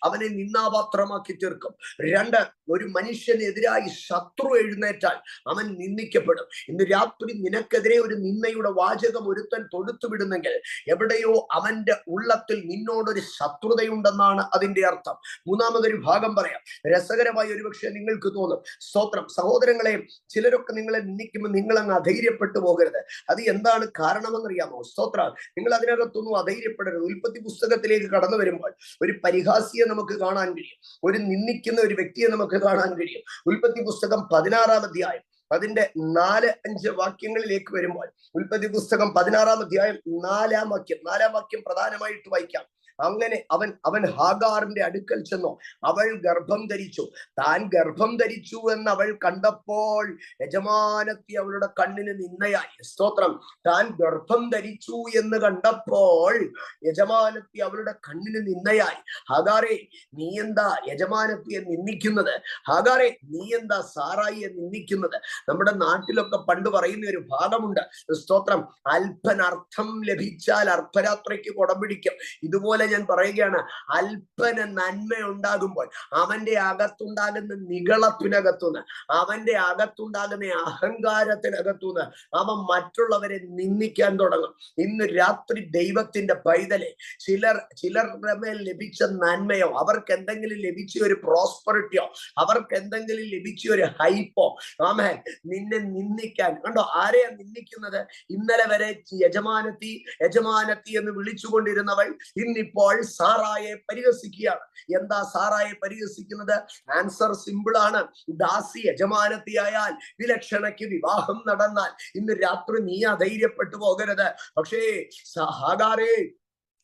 അവനെ നിന്ദാപാത്രമാക്കി തീർക്കും. 2, ഒരു മനുഷ്യനെതിരായി ശത്രു എഴുന്നേറ്റാൽ അവൻ നിന്ദിക്കപ്പെടും. ഇന്ന് രാത്രി നിനക്കെതിരെ ഒരു നിന്ദയുടെ വാചകം ഒരുത്തൻ തൊടുത്തു വിടുന്നെങ്കിൽ എവിടെയോ അവന്റെ ഉള്ളത്തിൽ നിന്നോടൊരു ശത്രുതയുണ്ടെന്നാണ് അതിന്റെ അർത്ഥം. 3-മതൊരു ഭാഗം പറയാം, രസകരമായി ഒരുപക്ഷെ നിങ്ങൾക്ക് തോന്നും. സ്തോത്രം സഹോദരങ്ങളെ, ചിലരൊക്കെ നിങ്ങളെ നിന്ദിക്കുമ്പോൾ നിങ്ങൾ അങ്ങ് അധൈര്യപ്പെട്ടു പോകരുത്. അത് എന്താണ് കാരണമെന്നറിയാമോ? സ്തോത്രം, നിങ്ങൾ അതിനകത്തൊന്നും അധൈര്യപ്പെടരുത്. ഉൽപ്പത്തി പുസ്തകത്തിലേക്ക് കടന്നു വരുമ്പോൾ ഒരു പരിഹാസിയെ നമുക്ക് കാണാൻ കഴിയും, ഒരു നിന്ദിക്കുന്ന ഒരു വ്യക്തിയെ നമുക്ക് കാണാൻ കഴിയും. ഉൽപ്പത്തി പുസ്തകം 16-ാം അധ്യായം അതിന്റെ 4-5 വാക്യങ്ങളിലേക്ക് വരുമ്പോൾ, ഉൽപ്പത്തി പുസ്തകം 16-ാം അധ്യായം 4-ാം വാക്യം പ്രധാനമായിട്ട് വായിക്കാം. അങ്ങനെ അവൻ ഹാഗാറിന്റെ അടുക്കൽ ചെന്നു, അവൾ ഗർഭം ധരിച്ചു. താൻ ഗർഭം ധരിച്ചു എന്ന് അവൾ കണ്ടപ്പോൾ യജമാനത്തി അവളുടെ കണ്ണിന് നിന്നയായി. സ്തോത്രം, താൻ ഗർഭം ധരിച്ചു എന്ന് കണ്ടപ്പോൾ യജമാനത്തി അവളുടെ കണ്ണിന് നിന്നയായി. ഹാഗാറെ, നീ എന്താ യജമാനത്തിയെ നിന്ദിക്കുന്നത്? ഹാഗാറെ, നീ എന്താ സാറായിയെ നിന്ദിക്കുന്നത്? നമ്മുടെ നാട്ടിലൊക്കെ പണ്ട് പറയുന്ന ഒരു ഭാഗമുണ്ട്, സ്തോത്രം, അല്പനർത്ഥം ലഭിച്ചാൽ അർദ്ധരാത്രിക്ക് കുടം പിടിക്കും. ഇതുപോലെ ഞാൻ പറയുകയാണ്, അല്പന നന്മ ഉണ്ടാകുമ്പോൾ അവന്റെ അകത്തുണ്ടാകുന്ന നിഗളത്തിനകത്തുനിന്ന്, അവന്റെ അകത്തുണ്ടാകുന്ന അഹങ്കാരത്തിനകത്തുനിന്ന് അവൻ മറ്റുള്ളവരെ നിന്ദിക്കാൻ തുടങ്ങും. ഇന്ന് രാത്രി ദൈവത്തിന്റെ പൈതലെ, ചിലരുടെ മേൽ ലഭിച്ച നന്മയോ, അവർക്ക് എന്തെങ്കിലും ലഭിച്ച ഒരു പ്രോസ്പെറിറ്റിയോ, അവർക്ക് എന്തെങ്കിലും ലഭിച്ച ഒരു ഹൈപ്പോ, ആമേൻ, നിന്നെ നിന്ദിക്കാൻ. കണ്ടോ, ആരെയാ നിന്ദിക്കുന്നത്? ഇന്നലെ വരെ യജമാനത്തി എന്ന് വിളിച്ചുകൊണ്ടിരുന്നവൾ ഇന്നിപ്പോൾ ഇപ്പോൾ സാറായെ പരിഹസിക്കുകയാണ്. എന്താ സാറായെ പരിഹസിക്കുന്നത്? ആൻസർ സിമ്പിൾ ആണ്. ദാസി യജമാനത്തിയായാൽ വിലക്ഷണയ്ക്ക് വിവാഹം നടന്നാൽ ഇന്ന് രാത്രി നീ അധൈര്യപ്പെട്ടു പോകരുത്. പക്ഷേ ഹാഗാരേ,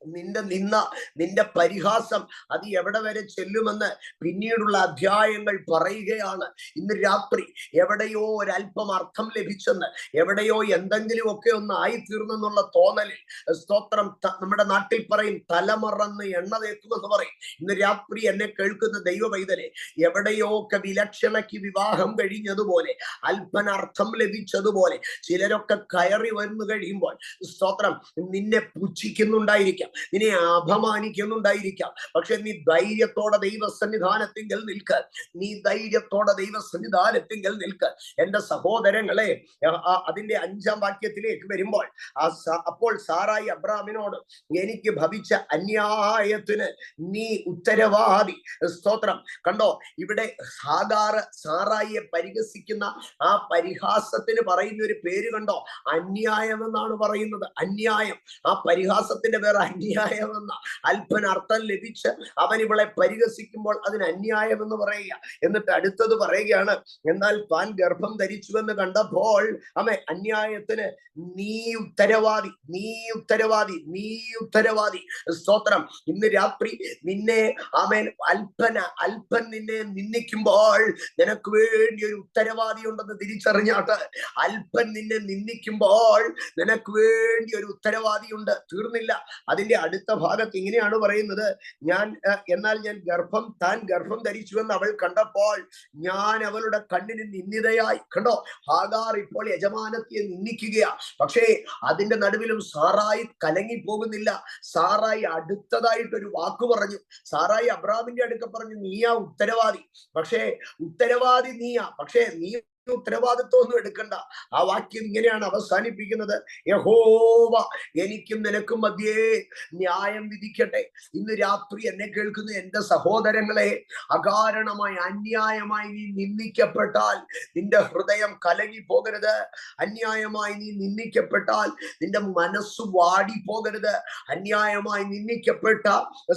നിന്റെ നിന്ന, നിന്റെ പരിഹാസം അത് എവിടെ വരെ ചെല്ലുമെന്ന് പിന്നീടുള്ള അധ്യായങ്ങൾ പറയുകയാണ്. ഇന്ന് രാത്രി എവിടെയോ ഒരല്പം അർത്ഥം ലഭിച്ചെന്ന്, എവിടെയോ എന്തെങ്കിലും ഒക്കെ ഒന്ന് ആയിത്തീർന്നെന്നുള്ള തോന്നലിൽ, സ്തോത്രം, നമ്മുടെ നാട്ടിൽ പറയും തലമറന്ന് എണ്ണ തേക്കുമെന്ന് പറയും. ഇന്ന് രാത്രി എന്നെ കേൾക്കുന്ന ദൈവ പൈതലെ, എവിടെയോ ഒക്കെ വിലക്ഷണയ്ക്ക് വിവാഹം കഴിഞ്ഞതുപോലെ, അല്പനർത്ഥം ലഭിച്ചതുപോലെ ചിലരൊക്കെ കയറി വന്നു കഴിയുമ്പോൾ, സ്തോത്രം, നിന്നെ പുച്ഛിക്കുന്നുണ്ടായിരിക്കാം, നിന്നെ അപമാനിക്കുന്നുണ്ടായിരിക്കാം. പക്ഷെ നീ ധൈര്യത്തോടെ ദൈവസന്നിധാനത്തിങ്കൽ നിൽക്ക്. നീ ധൈര്യത്തോടെ ദൈവസന്നിധാനത്തിങ്കൽ നിൽക്ക്. എന്റെ സഹോദരങ്ങളെ, അതിന്റെ 5-ാം വാക്യത്തിലേക്ക് വരുമ്പോൾ, അപ്പോൾ സാറായി അബ്രാമിനോട്, എനിക്ക് ഭവിച്ച അന്യായത്തിന് നീ ഉത്തരവാദി. സ്തോത്രം. കണ്ടോ, ഇവിടെ ഹാഗാർ സാറായിയെ പരിഹസിക്കുന്ന ആ പരിഹാസത്തിന് പറയുന്ന ഒരു പേര് കണ്ടോ? അന്യായം എന്നാണ് പറയുന്നത്. അന്യായം. ആ പരിഹാസത്തിന്റെ പേര് അന്യായമെന്ന. അല്പനർത്ഥം ലഭിച്ച് അവൻ ഇവളെ പരിഹസിക്കുമ്പോൾ അതിന് അന്യായം എന്ന് പറയുക. എന്നിട്ട് അടുത്തത് പറയുകയാണ്, എന്നാൽ താൻ ഗർഭം ധരിച്ചുവെന്ന് കണ്ടപ്പോൾ അവൻ അന്യായത്തിന് നീ ഉത്തരവാദി, നീ ഉത്തരവാദി, നീ ഉത്തരവാദി. സ്തോത്രം. ഇന്ന് രാത്രി നിന്നെ അവൻ അല്പൻ നിന്നെ നിന്ദിക്കുമ്പോൾ നിനക്ക് വേണ്ടി ഒരു ഉത്തരവാദി ഉണ്ടെന്ന് തിരിച്ചറിഞ്ഞാട്ട്. അല്പൻ നിന്നെ നിന്ദിക്കുമ്പോൾ നിനക്ക് വേണ്ടി ഒരു ഉത്തരവാദിയുണ്ട്. തീർന്നില്ല. അതിന്റെ അടുത്ത ഭാഗത്ത് ഇങ്ങനെയാണ് പറയുന്നത്, എന്നാൽ ഞാൻ താൻ ഗർഭം ധരിച്ചുവെന്ന് അവൾ കണ്ടപ്പോൾ ഞാൻ അവളുടെ കണ്ണിന് നിന്ദിതയായി. കണ്ടോ, ഹാഗാർ ഇപ്പോൾ യജമാനത്തിയെ നിന്ദിക്കുകയാ. പക്ഷേ അതിന്റെ നടുവിലും സാറായി കലങ്ങി പോകുന്നില്ല. സാറായി അടുത്തതായിട്ടൊരു വാക്ക് പറഞ്ഞു. സാറായി അബ്രാമിന്റെ അടുക്ക പറഞ്ഞു, നീയാ ഉത്തരവാദി. പക്ഷേ ഉത്തരവാദി നീയാ, പക്ഷേ നീ ഉത്തരവാദിത്വം ഒന്നും എടുക്കണ്ട. ആ വാക്യം ഇങ്ങനെയാണ് അവസാനിപ്പിക്കുന്നത്, യഹോവ എനിക്കും നിനക്കും മധ്യേ ന്യായം വിധിക്കട്ടെ. ഇന്ന് രാത്രി എന്നെ കേൾക്കുന്ന എന്റെ സഹോദരങ്ങളെ, അകാരണമായി അന്യായമായി നീ നിന്ദിക്കപ്പെട്ടാൽ നിന്റെ ഹൃദയം കലങ്ങി പോകരുത്. അന്യായമായി നീ നിന്ദിക്കപ്പെട്ടാൽ നിന്റെ മനസ്സ് വാടി പോകരുത്. അന്യായമായി നിന്ദിക്കപ്പെട്ട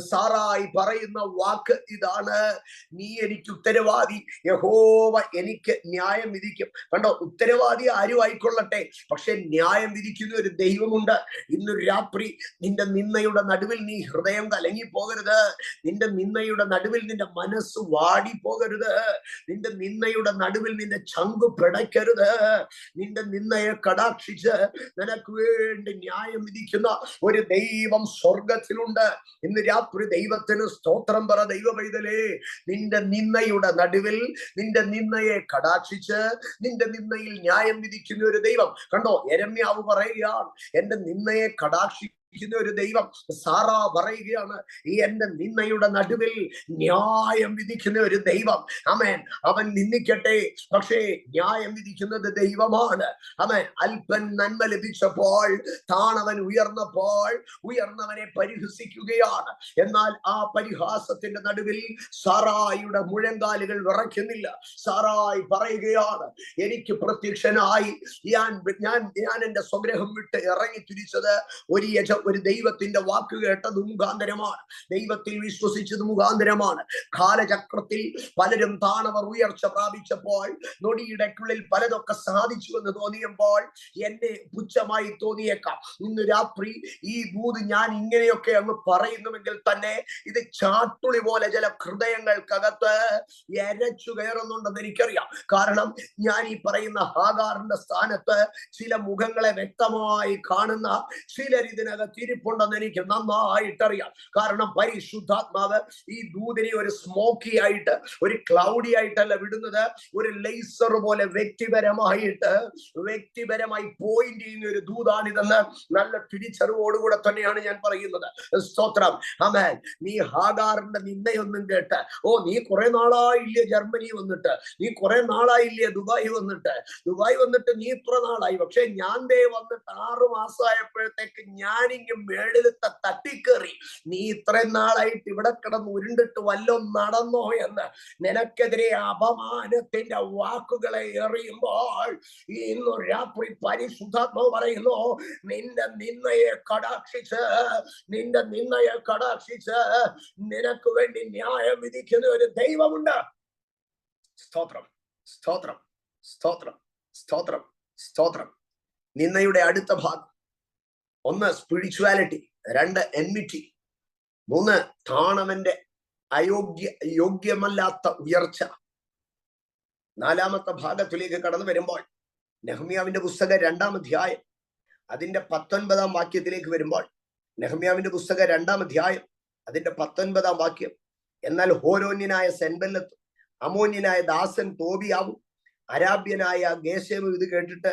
സാറായി പറയുന്ന വാക്ക് ഇതാണ്, നീ എനിക്ക് ഉത്തരവാദി, യഹോവ എനിക്ക് ന്യായം വിധിക്കും. കണ്ടോ, ഉത്തരവാദി ആരും ആയിക്കൊള്ളട്ടെ, പക്ഷെ ന്യായം വിധിക്കുന്ന ഒരു ദൈവമുണ്ട്. ഇന്ന് രാത്രി നിന്റെ നിന്നയുടെ നടുവിൽ നീ ഹൃദയം കലങ്ങി പോകരുത്. നിന്റെ നിന്നയുടെ നടുവിൽ നിന്റെ മനസ്സ് വാടി പോകരുത്. നിന്റെ നിന്നയുടെ നടുവിൽ നിന്റെ ചങ്കു പിടയ്ക്കരുത്. നിന്റെ നിന്നയെ കടാക്ഷിച്ച് നിനക്ക് വേണ്ടി ന്യായം വിധിക്കുന്ന ഒരു ദൈവം സ്വർഗത്തിലുണ്ട്. ഇന്ന് രാത്രി ദൈവത്തിന് സ്തോത്രം പറ ദൈവ പൈതലേ. നിന്റെ നിന്നയുടെ നടുവിൽ നിന്റെ നിന്നയെ കടാക്ഷിച്ച് നിന്റെ നിന്നയിൽ ന്യായം വിധിക്കുന്ന ഒരു ദൈവം. കണ്ടോ, യെരമ്യാവ് പറയുകയാണ്, എന്റെ നിന്നയെ കടാക്ഷിക്കുന്ന ഒരു ദൈവം. സാറാ പറയുകയാണ്, ഈ എന്റെ നിന്നയുടെ നടുവിൽ ന്യായം വിധിക്കുന്ന ഒരു ദൈവം. ആമേൻ. അവൻ നിന്ദിക്കട്ടെ, പക്ഷേ ന്യായം വിധിക്കുന്നത് ദൈവമാണ്. ആമേൻ. അല്പൻ നന്മ ലഭിച്ചപ്പോൾ താണവൻ ഉയർന്നപ്പോൾ ഉയർന്നവനെ പരിഹസിക്കുകയാണ്. എന്നാൽ ആ പരിഹാസത്തിന്റെ നടുവിൽ സാറായിയുടെ മുഴങ്കാലുകൾ വിറയ്ക്കുന്നില്ല. സാറായി പറയുകയാണ്, എനിക്ക് പ്രത്യക്ഷനായി ഞാൻ എന്റെ സ്വഗ്രഹം വിട്ട് ഇറങ്ങി തിരിച്ചത് ഒരു ദൈവത്തിന്റെ വാക്ക് കേട്ടത് മുഖാന്തരമാണ്. ദൈവത്തിൽ വിശ്വസിച്ചത് മുഖാന്തരമാണ്. കാലചക്രത്തിൽ പലരും താണവർ ഉയർച്ച പ്രാപിച്ചപ്പോൾ, നൊടിയിടയ്ക്കുള്ളിൽ പലതൊക്കെ സാധിച്ചു എന്ന് തോന്നിയപ്പോൾ എന്നെ പുച്ഛമായി തോന്നിയേക്കാം. ഇന്ന് രാത്രി ഈ ദൂത് ഞാൻ ഇങ്ങനെയൊക്കെ അങ്ങ് പറയുന്നുവെങ്കിൽ തന്നെ ഇത് ചാട്ടുളി പോലെ ചില ഹൃദയങ്ങൾക്കകത്ത് എരച്ചു കയറുന്നുണ്ടെന്ന് എനിക്കറിയാം. കാരണം ഞാൻ ഈ പറയുന്ന ഹാഗാറിന്റെ സ്ഥാനത്ത് ചില മുഖങ്ങളെ വ്യക്തമായി കാണുന്ന ചിലർ ഇതിനകത്ത് തിരിപ്പുണ്ടെന്ന് എനിക്ക് നന്നായിട്ടറിയാം. കാരണം പരിശുദ്ധാത്മാവ് ഈ ദൂതിനെ ഒരു സ്മോക്കി ആയിട്ട്, ഒരു ക്ലൗഡി ആയിട്ടല്ല വിടുന്നത്, ഒരു ലേസർ പോലെ വ്യക്തിപരമായി പോയിന്റ് ചെയ്യുന്ന ഒരു ദൂതാണിതെന്ന് നല്ല തിരിച്ചറിവോടുകൂടെ തന്നെയാണ് ഞാൻ പറയുന്നത്. സ്തോത്രം. ആമേൻ. നീ ഹാഗാറിന്റെ നിന്നയൊന്നും കേട്ട്, ഓ നീ കുറെ നാളായില്ലേ ജർമ്മനി വന്നിട്ട്, നീ കുറെ നാളായില്ലേ ദുബായ് വന്നിട്ട് നീ ഇത്ര നാളായി, പക്ഷെ ഞാൻ വന്നിട്ട് 6 മാസമായപ്പോഴത്തേക്ക് ഞാൻ ഇങ്ങ് മേളിലത്തെ തട്ടിക്കേറി നീ ഇത്രയും നാളായിട്ട് ഇവിടെ കിടന്ന് ഉരുണ്ടിട്ട് വല്ലതും നടന്നോ എന്ന് നിനക്കെതിരെ അപമാനത്തിന്റെ വാക്കുകളെ എറിയുമ്പോൾ ഇന്ന് രാത്രി പരിശുദ്ധാത്മാവ് പറയുന്നു, നിന്റെ നിന്നയെ കടാക്ഷിച്ച് നിനക്ക് വേണ്ടി ന്യായം വിധിക്കുന്ന ഒരു ദൈവമുണ്ട്. സ്തോത്രം, സ്തോത്രം, സ്തോത്രം, സ്തോത്രം, സ്തോത്രം. നിന്നയുടെ അടുത്ത ഭാഗം: 1 സ്പിരിച്വാലിറ്റി, 2 എൻമിറ്റി, 3 താണവന്റെ യോഗ്യമല്ലാത്ത ഉയർച്ച. 4ാമത്തെ ഭാഗത്തിലേക്ക് കടന്നു വരുമ്പോൾ നെഹമ്യാവിന്റെ പുസ്തകം 2-ാം അധ്യായം അതിന്റെ 19-ാം വാക്യത്തിലേക്ക് വരുമ്പോൾ, നെഹമ്യാവിന്റെ പുസ്തകം 2-ാം അധ്യായം അതിന്റെ 19-ാം വാക്യം: എന്നാൽ ഹോരോന്യനായ സെൻബല്ലത്തും അമോന്യനായ ദാസൻ തോബിയാവും അരാബ്യനായ ഗേശേമും ഇത് കേട്ടിട്ട്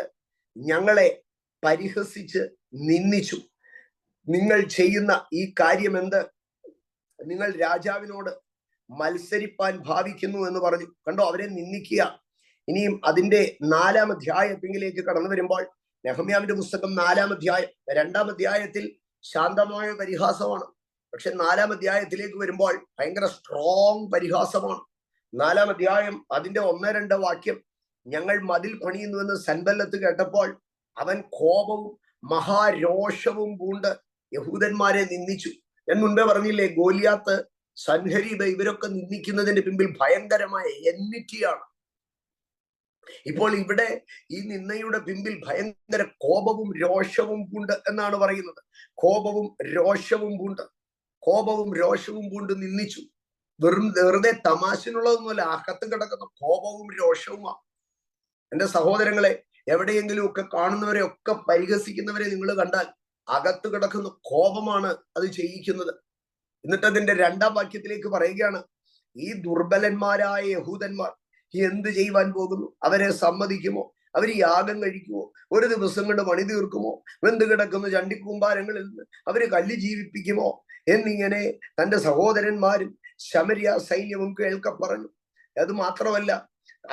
ഞങ്ങളെ പരിഹസിച്ച് നിന്ദിച്ചു. നിങ്ങൾ ചെയ്യുന്ന ഈ കാര്യം എന്ത്? നിങ്ങൾ രാജാവിനോട് മത്സരിപ്പാൻ ഭാവിക്കുന്നു എന്ന് പറഞ്ഞു. കണ്ടോ, അവരെ നിന്ദിക്കുക. ഇനിയും അതിന്റെ 4-ാം അധ്യായത്തിലേക്ക് കടന്നു വരുമ്പോൾ നെഹമ്യാവിന്റെ പുസ്തകം 4-ാം അധ്യായം 2-ാം അധ്യായത്തിൽ ശാന്തമായ പരിഹാസമാണ്. പക്ഷെ 4-ാം അധ്യായത്തിലേക്ക് വരുമ്പോൾ ഭയങ്കര സ്ട്രോങ് പരിഹാസമാണ്. 4-ാം അധ്യായം അതിന്റെ 1-2 വാക്യം: ഞങ്ങൾ മതിൽ പണിയുന്നുവെന്ന് സൻബല്ലത്ത് കേട്ടപ്പോൾ അവൻ കോപവും മഹാരോഷവും പൂണ്ട് യഹൂദന്മാരെ നിന്ദിച്ചു. ഞാൻ മുൻപേ പറഞ്ഞില്ലേ, ഗോലിയാത്ത്, സൻഹരീബ് ഇവരൊക്കെ നിന്ദിക്കുന്നതിന്റെ പിമ്പിൽ ഭയങ്കരമായ എൻമിറ്റിയാണ്. ഇപ്പോൾ ഇവിടെ ഈ നിന്നയുടെ പിമ്പിൽ ഭയങ്കര കോപവും രോഷവും പൂണ്ട് എന്നാണ് പറയുന്നത്. കോപവും രോഷവും പൂണ്ട് നിന്ദിച്ചു. വെറുതെ തമാശനുള്ളതൊന്നുമല്ല, അകത്ത് കിടക്കുന്ന കോപവും രോഷവുമാണ്. എന്റെ സഹോദരങ്ങളെ, എവിടെയെങ്കിലും ഒക്കെ കാണുന്നവരെ ഒക്കെ പരിഹസിക്കുന്നവരെ നിങ്ങൾ കണ്ടാൽ അകത്ത് കിടക്കുന്ന കോപമാണ് അത് ചെയ്യിക്കുന്നത്. എന്നിട്ട് അതിന്റെ 2-ാം വാക്യത്തിലേക്ക് പറയുകയാണ്, ഈ ദുർബലന്മാരായ യഹൂദന്മാർ എന്ത് ചെയ്യുവാൻ പോകുന്നു? അവരെ സമ്മതിക്കുമോ? അവർ യാഗം കഴിക്കുമോ? ഒരു ദിവസം കൊണ്ട് പണി തീർക്കുമോ? വെന്ത് കിടക്കുന്ന ചണ്ടിക്കൂമ്പാരങ്ങളിൽ നിന്ന് അവര് കല്ല് ജീവിപ്പിക്കുമോ? എന്നിങ്ങനെ തന്റെ സഹോദരന്മാരും ശമരിയ സൈന്യവും കേൾക്ക പറഞ്ഞു. അത് മാത്രമല്ല,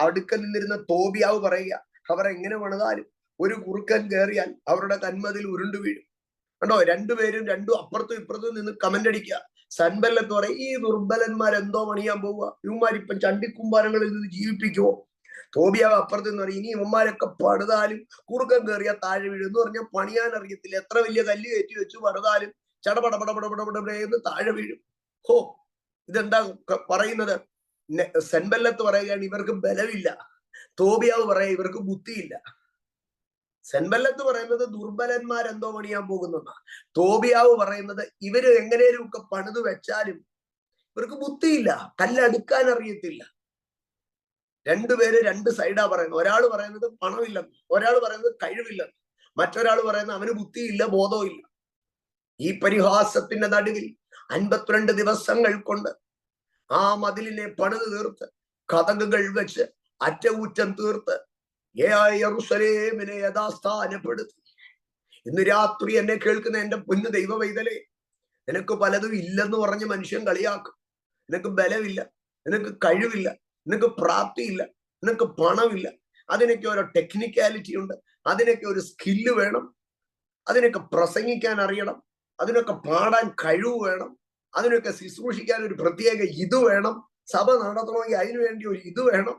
അടുക്കൽ നിന്നിരുന്ന തോബിയാവ് പറയുക, അവർ എങ്ങനെ പണിതാലും ഒരു കുറുക്കൻ കയറിയാൽ അവരുടെ കന്മതിൽ ഉരുണ്ടു വീഴും. കണ്ടോ, രണ്ടുപേരും അപ്പുറത്തും ഇപ്പുറത്തും നിന്ന് കമന്റ് അടിക്കുക. സൻബല്ലത്ത് പറയും, ഈ ദുർബലന്മാരെന്തോ പണിയാൻ പോവുക, ഇവന്മാരിപ്പം ചണ്ടിക്കുമ്പാരങ്ങളിൽ നിന്ന് ജീവിപ്പിക്കുമോ? തോബിയാവ് അപ്പുറത്ത് നിന്ന് പറയും, ഇനി ഇവന്മാരൊക്കെ പണിതാലും കുറുക്കൻ കയറിയാൽ താഴെ വീഴും എന്ന് പറഞ്ഞാൽ പണിയാൻ അറിയത്തില്ല. എത്ര വലിയ കല്ല് കയറ്റി വെച്ച് പണിതാലും ചടപടപടപടപടപടന്ന് താഴെ വീഴും. ഹോ, ഇതെന്താ പറയുന്നത്? സെൻബല്ലത്ത് പറയുകയാണ് ഇവർക്ക് ബലമില്ല. തോബിയാവ് പറയാ ഇവർക്ക് ബുദ്ധിയില്ല. സെൻബല്ലത്ത് പറയുന്നത് ദുർബലന്മാരെന്തോ പണിയാൻ പോകുന്ന. തോബിയാവ് പറയുന്നത് ഇവര് എങ്ങനെയും ഒക്കെ പണിത് വെച്ചാലും ഇവർക്ക് ബുദ്ധിയില്ല, കല്ലടുക്കാൻ അറിയത്തില്ല. രണ്ടുപേര് 2 സൈഡാ പറയുന്നത്. ഒരാൾ പറയുന്നത് പണമില്ലെന്ന്, ഒരാൾ പറയുന്നത് കഴിവില്ലെന്ന്, മറ്റൊരാൾ പറയുന്നത് അവന് ബുദ്ധിയില്ല, ബോധമില്ല. ഈ പരിഹാസത്തിന്റെ നടുവിൽ 52 ദിവസങ്ങൾ കൊണ്ട് ആ മതിലിനെ പണിത് തീർത്ത് കതകുകൾ വെച്ച് അറ്റകുറ്റം തീർത്ത് യെരൂശലേമിനെ യഥാസ്ഥാനപ്പെടുത്തി. ഇന്ന് രാത്രി എന്നെ കേൾക്കുന്ന എന്റെ പൊന്നു ദൈവ പൈതലേ, നിനക്ക് പലതും ഇല്ലെന്ന് പറഞ്ഞ് മനുഷ്യൻ കളിയാക്കും. നിനക്ക് ബലമില്ല, നിനക്ക് കഴിവില്ല, നിനക്ക് പ്രാപ്തിയില്ല, നിനക്ക് പണമില്ല. അതിനൊക്കെ ഓരോ ടെക്നിക്കാലിറ്റി ഉണ്ട്, അതിനൊക്കെ ഒരു സ്കില്ല് വേണം, അതിനൊക്കെ പ്രസംഗിക്കാൻ അറിയണം, അതിനൊക്കെ പാടാൻ കഴിവ് വേണം, അതിനൊക്കെ ശുശ്രൂഷിക്കാൻ ഒരു പ്രത്യേക ഇത് വേണം, സഭ നടത്തണമെങ്കിൽ അതിനുവേണ്ടി ഒരു ഇത് വേണം,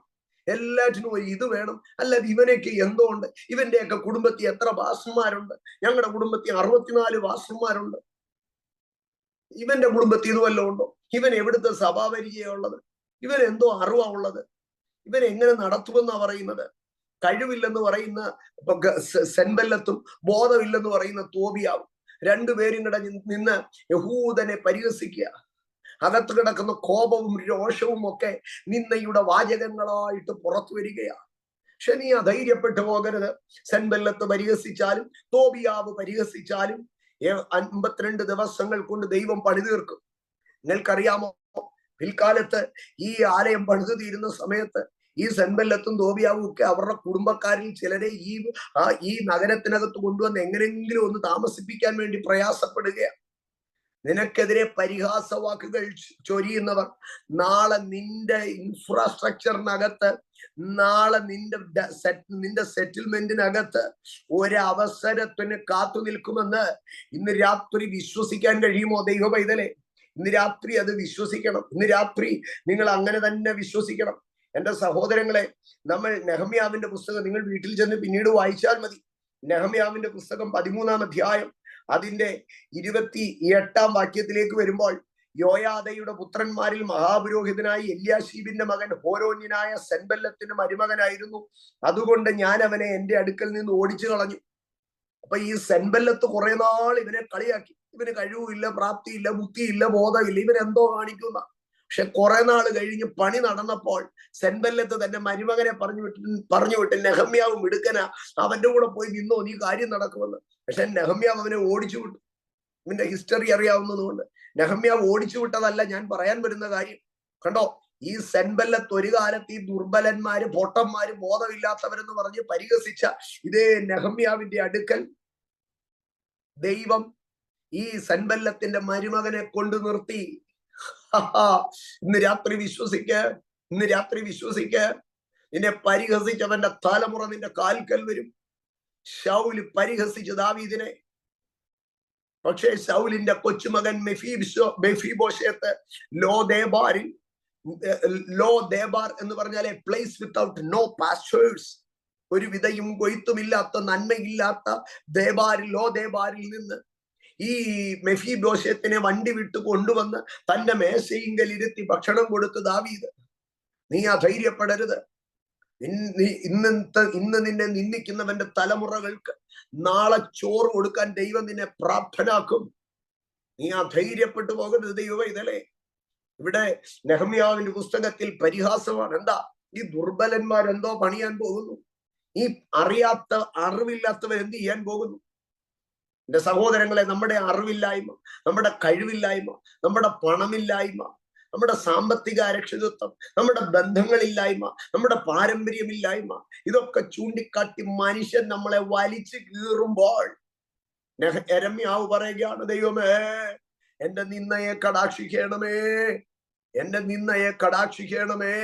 എല്ലാറ്റിനും ഒരു ഇത് വേണം. അല്ലാതെ ഇവനൊക്കെ എന്തോ ഉണ്ട്, ഇവന്റെയൊക്കെ കുടുംബത്തിൽ എത്ര പാസ്റ്റർമാരുണ്ട്? ഞങ്ങളുടെ കുടുംബത്തിൽ 64 പാസ്റ്റർമാരുണ്ട്. ഇവന്റെ കുടുംബത്തിൽ ഇത് വല്ലതും ഉണ്ടോ? ഇവൻ എവിടുത്തെ സഭാപരിചയമുള്ളത്? ഇവൻ എന്തോ അറിവാ ഉള്ളത്? ഇവൻ എങ്ങനെ നടത്തുമെന്നാ പറയുന്നത്? കഴിവില്ലെന്ന് പറയുന്ന സെൻബല്ലത്തും ബോധമില്ലെന്ന് പറയുന്ന തോബിയാവും രണ്ടുപേരും കൂടെ നിന്ന് യഹൂദനെ പരിഹസിക്കുക. അകത്ത് കിടക്കുന്ന കോപവും രോഷവും ഒക്കെ നിന്നയുടെ വാചകങ്ങളായിട്ട് പുറത്തു വരികയാണ്. പക്ഷെ നീ അധൈര്യപ്പെട്ടു പോകരുത്. സെൻബല്ലത്ത് പരിഹസിച്ചാലും തോബിയാവ് പരിഹസിച്ചാലും 52 ദിവസങ്ങൾ കൊണ്ട് ദൈവം പണി തീർക്കും. നിങ്ങൾക്കറിയാമോ, പിൽക്കാലത്ത് ഈ ആലയം പണിതു തീരുന്ന സമയത്ത് ഈ സെൻബല്ലത്തും തോബിയാവും ഒക്കെ അവരുടെ കുടുംബക്കാരിൽ ചിലരെ ഈ നഗരത്തിനകത്ത് കൊണ്ടുവന്ന് എങ്ങനെയെങ്കിലും ഒന്ന് താമസിപ്പിക്കാൻ വേണ്ടി പ്രയാസപ്പെടുകയാണ്. നിനക്കെതിരെ പരിഹാസ വാക്കുകൾ ചൊരിയുന്നവർ നാളെ നിന്റെ ഇൻഫ്രാസ്ട്രക്ചറിനകത്ത്, നാളെ നിന്റെ സെറ്റിൽമെന്റിനകത്ത് ഒരവസരത്തിന് കാത്തു നിൽക്കുമെന്ന് ഇന്ന് രാത്രി വിശ്വസിക്കാൻ കഴിയുമോ ദൈവ പൈതലേ? ഇന്ന് രാത്രി അത് വിശ്വസിക്കണം. ഇന്ന് രാത്രി നിങ്ങൾ അങ്ങനെ തന്നെ വിശ്വസിക്കണം. എന്റെ സഹോദരങ്ങളെ, നമ്മൾ നെഹമ്യാവിന്റെ പുസ്തകം നിങ്ങൾ വീട്ടിൽ ചെന്ന് പിന്നീട് വായിച്ചാൽ മതി. നെഹമ്യാവിന്റെ പുസ്തകം 13-ാം അധ്യായം അതിന്റെ 28-ാം വാക്യത്തിലേക്ക് വരുമ്പോൾ, യോയാദയുടെ പുത്രന്മാരിൽ മഹാപുരോഹിതനായ എല്യാശീബിന്റെ മകൻ ഹോരോന്യനായ സെൻബല്ലത്തിന്റെ മരുമകനായിരുന്നു. അതുകൊണ്ട് ഞാൻ അവനെ എന്റെ അടുക്കൽ നിന്ന് ഓടിച്ചു കളഞ്ഞു. അപ്പൊ ഈ സെൻബല്ലത്ത് കുറെ നാൾ ഇവനെ കളിയാക്കി. ഇവന് കഴിവില്ല, പ്രാപ്തിയില്ല, ബുദ്ധിയില്ല, ബോധമില്ല, ഇവരെന്തോ കാണിക്കുന്ന. പക്ഷെ കുറെ നാൾ കഴിഞ്ഞ് പണി നടന്നപ്പോൾ സെൻബല്ലത്ത് തന്റെ മരുമകനെ പറഞ്ഞു വിട്ട് നെഹമ്യാവ് മിടുക്കന, അവന്റെ കൂടെ പോയി നിന്നോ, നീ കാര്യം നടക്കുമെന്ന്. പക്ഷെ നെഹമ്യാവ് അവനെ ഓടിച്ചു വിട്ടു. ഇവന്റെ ഹിസ്റ്ററി അറിയാവുന്നതുകൊണ്ട് നെഹമ്യാവ് ഓടിച്ചു വിട്ടതല്ല ഞാൻ പറയാൻ വരുന്ന കാര്യം. കണ്ടോ, ഈ സെൻബല്ലത്ത് ഒരു കാലത്ത് ഈ ദുർബലന്മാര്, പൊട്ടന്മാര്, ബോധമില്ലാത്തവരെന്ന് പറഞ്ഞ് പരിഹസിച്ച ഇതേ നെഹമ്യാവിന്റെ അടുക്കൽ ദൈവം ഈ സെൻബല്ലത്തിന്റെ മരുമകനെ കൊണ്ടു നിർത്തി. ഇന്ന് രാത്രി വിശ്വസിക്ക്, ഇന്ന് രാത്രി വിശ്വസിക്ക്. നിന്നെ പരിഹസിച്ചവന്റെ തലമുറ നിന്റെ കാൽക്കൽ വരും. ശൗല് പരിഹസിച്ചു ദാവീദിനെ. പക്ഷേ ശൗലിന്റെ കൊച്ചുമകൻ മെഫീബോശേത്ത് ലോ ദേബാർ എന്ന് പറഞ്ഞാൽ a place without no pastors, ഒരു വിതയും കൊയ്ത്തുമില്ലാത്ത, നന്മയില്ലാത്ത ലോ ദേബാരിൽ നിന്ന് ഈ മെഫീബോശേത്തിനെ വണ്ടി വിട്ട് കൊണ്ടുവന്ന് തന്റെ മേശയിങ്കൽ ഇരുത്തി ഭക്ഷണം കൊടുത്ത് ദാവീദ്, നീ അധൈര്യപ്പെടരുത്. ഇന്ന് നിന്നെ നിന്ദിക്കുന്നവന്റെ തലമുറകൾക്ക് നാളെ ചോറ് കൊടുക്കാൻ ദൈവം നിന്നെ പ്രാപ്തനാക്കും. നീ അധൈര്യപ്പെട്ടു പോകരുത് ദൈവ ഇതല്ലേ. ഇവിടെ നെഹമ്യാവിന്റെ പുസ്തകത്തിൽ പരിഹാസമാണ്. എന്താ? ഈ ദുർബലന്മാരെന്തോ പണിയാൻ പോകുന്നു. ഈ അറിവില്ലാത്തവർ എന്ത് ചെയ്യാൻ പോകുന്നു? എന്റെ സഹോദരങ്ങളെ, നമ്മുടെ അറിവില്ലായ്മ, നമ്മുടെ കഴിവില്ലായ്മ, നമ്മുടെ പണമില്ലായ്മ, നമ്മുടെ സാമ്പത്തിക അരക്ഷിതത്വം, നമ്മുടെ ബന്ധങ്ങളില്ലായ്മ, നമ്മുടെ പാരമ്പര്യമില്ലായ്മ, ഇതൊക്കെ ചൂണ്ടിക്കാട്ടി മനുഷ്യൻ നമ്മളെ വലിച്ചു കീറുമ്പോൾ യെരമ്യാവ് പറയുകയാണ്, ദൈവമേ എന്റെ നിന്നയെ കടാക്ഷിക്കണമേ, എന്റെ നിന്നയെ കടാക്ഷിക്കണമേ.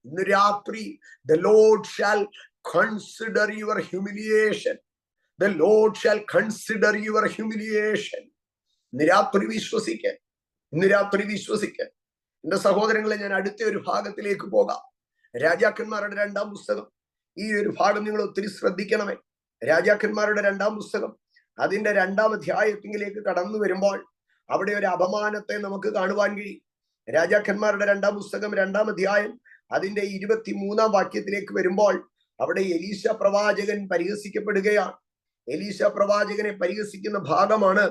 ഇന്ന് രാത്രി the Lord shall consider your humiliation. The Lord shall consider your humiliation. ഇന്ന് രാത്രി വിശ്വസിക്ക, ഇന്ന് രാത്രി വിശ്വസിക്ക. എന്റെ സഹോദരങ്ങളെ, ഞാൻ അടുത്ത ഒരു ഭാഗത്തിലേക്ക് പോകാം. രാജാക്കന്മാരുടെ 2-ാം പുസ്തകം. ഈ ഒരു ഭാഗം നിങ്ങൾ ഒത്തിരി ശ്രദ്ധിക്കണമേ. രാജാക്കന്മാരുടെ 2-ാം പുസ്തകം അതിന്റെ 2-ാം അധ്യായത്തിലേക്ക് കടന്നു വരുമ്പോൾ അവിടെ ഒരു അപമാനത്തെ നമുക്ക് കാണുവാൻ കഴിയും. രാജാക്കന്മാരുടെ 2-ാം പുസ്തകം 2-ാം അധ്യായം അതിന്റെ 23-ാം വാക്യത്തിലേക്ക് വരുമ്പോൾ അവിടെ എലീശ പ്രവാചകൻ പരിഹസിക്കപ്പെടുകയാണ്. എലീശ പ്രവാചകനെ പരിഹസിക്കുന്ന ഭാഗമാണ്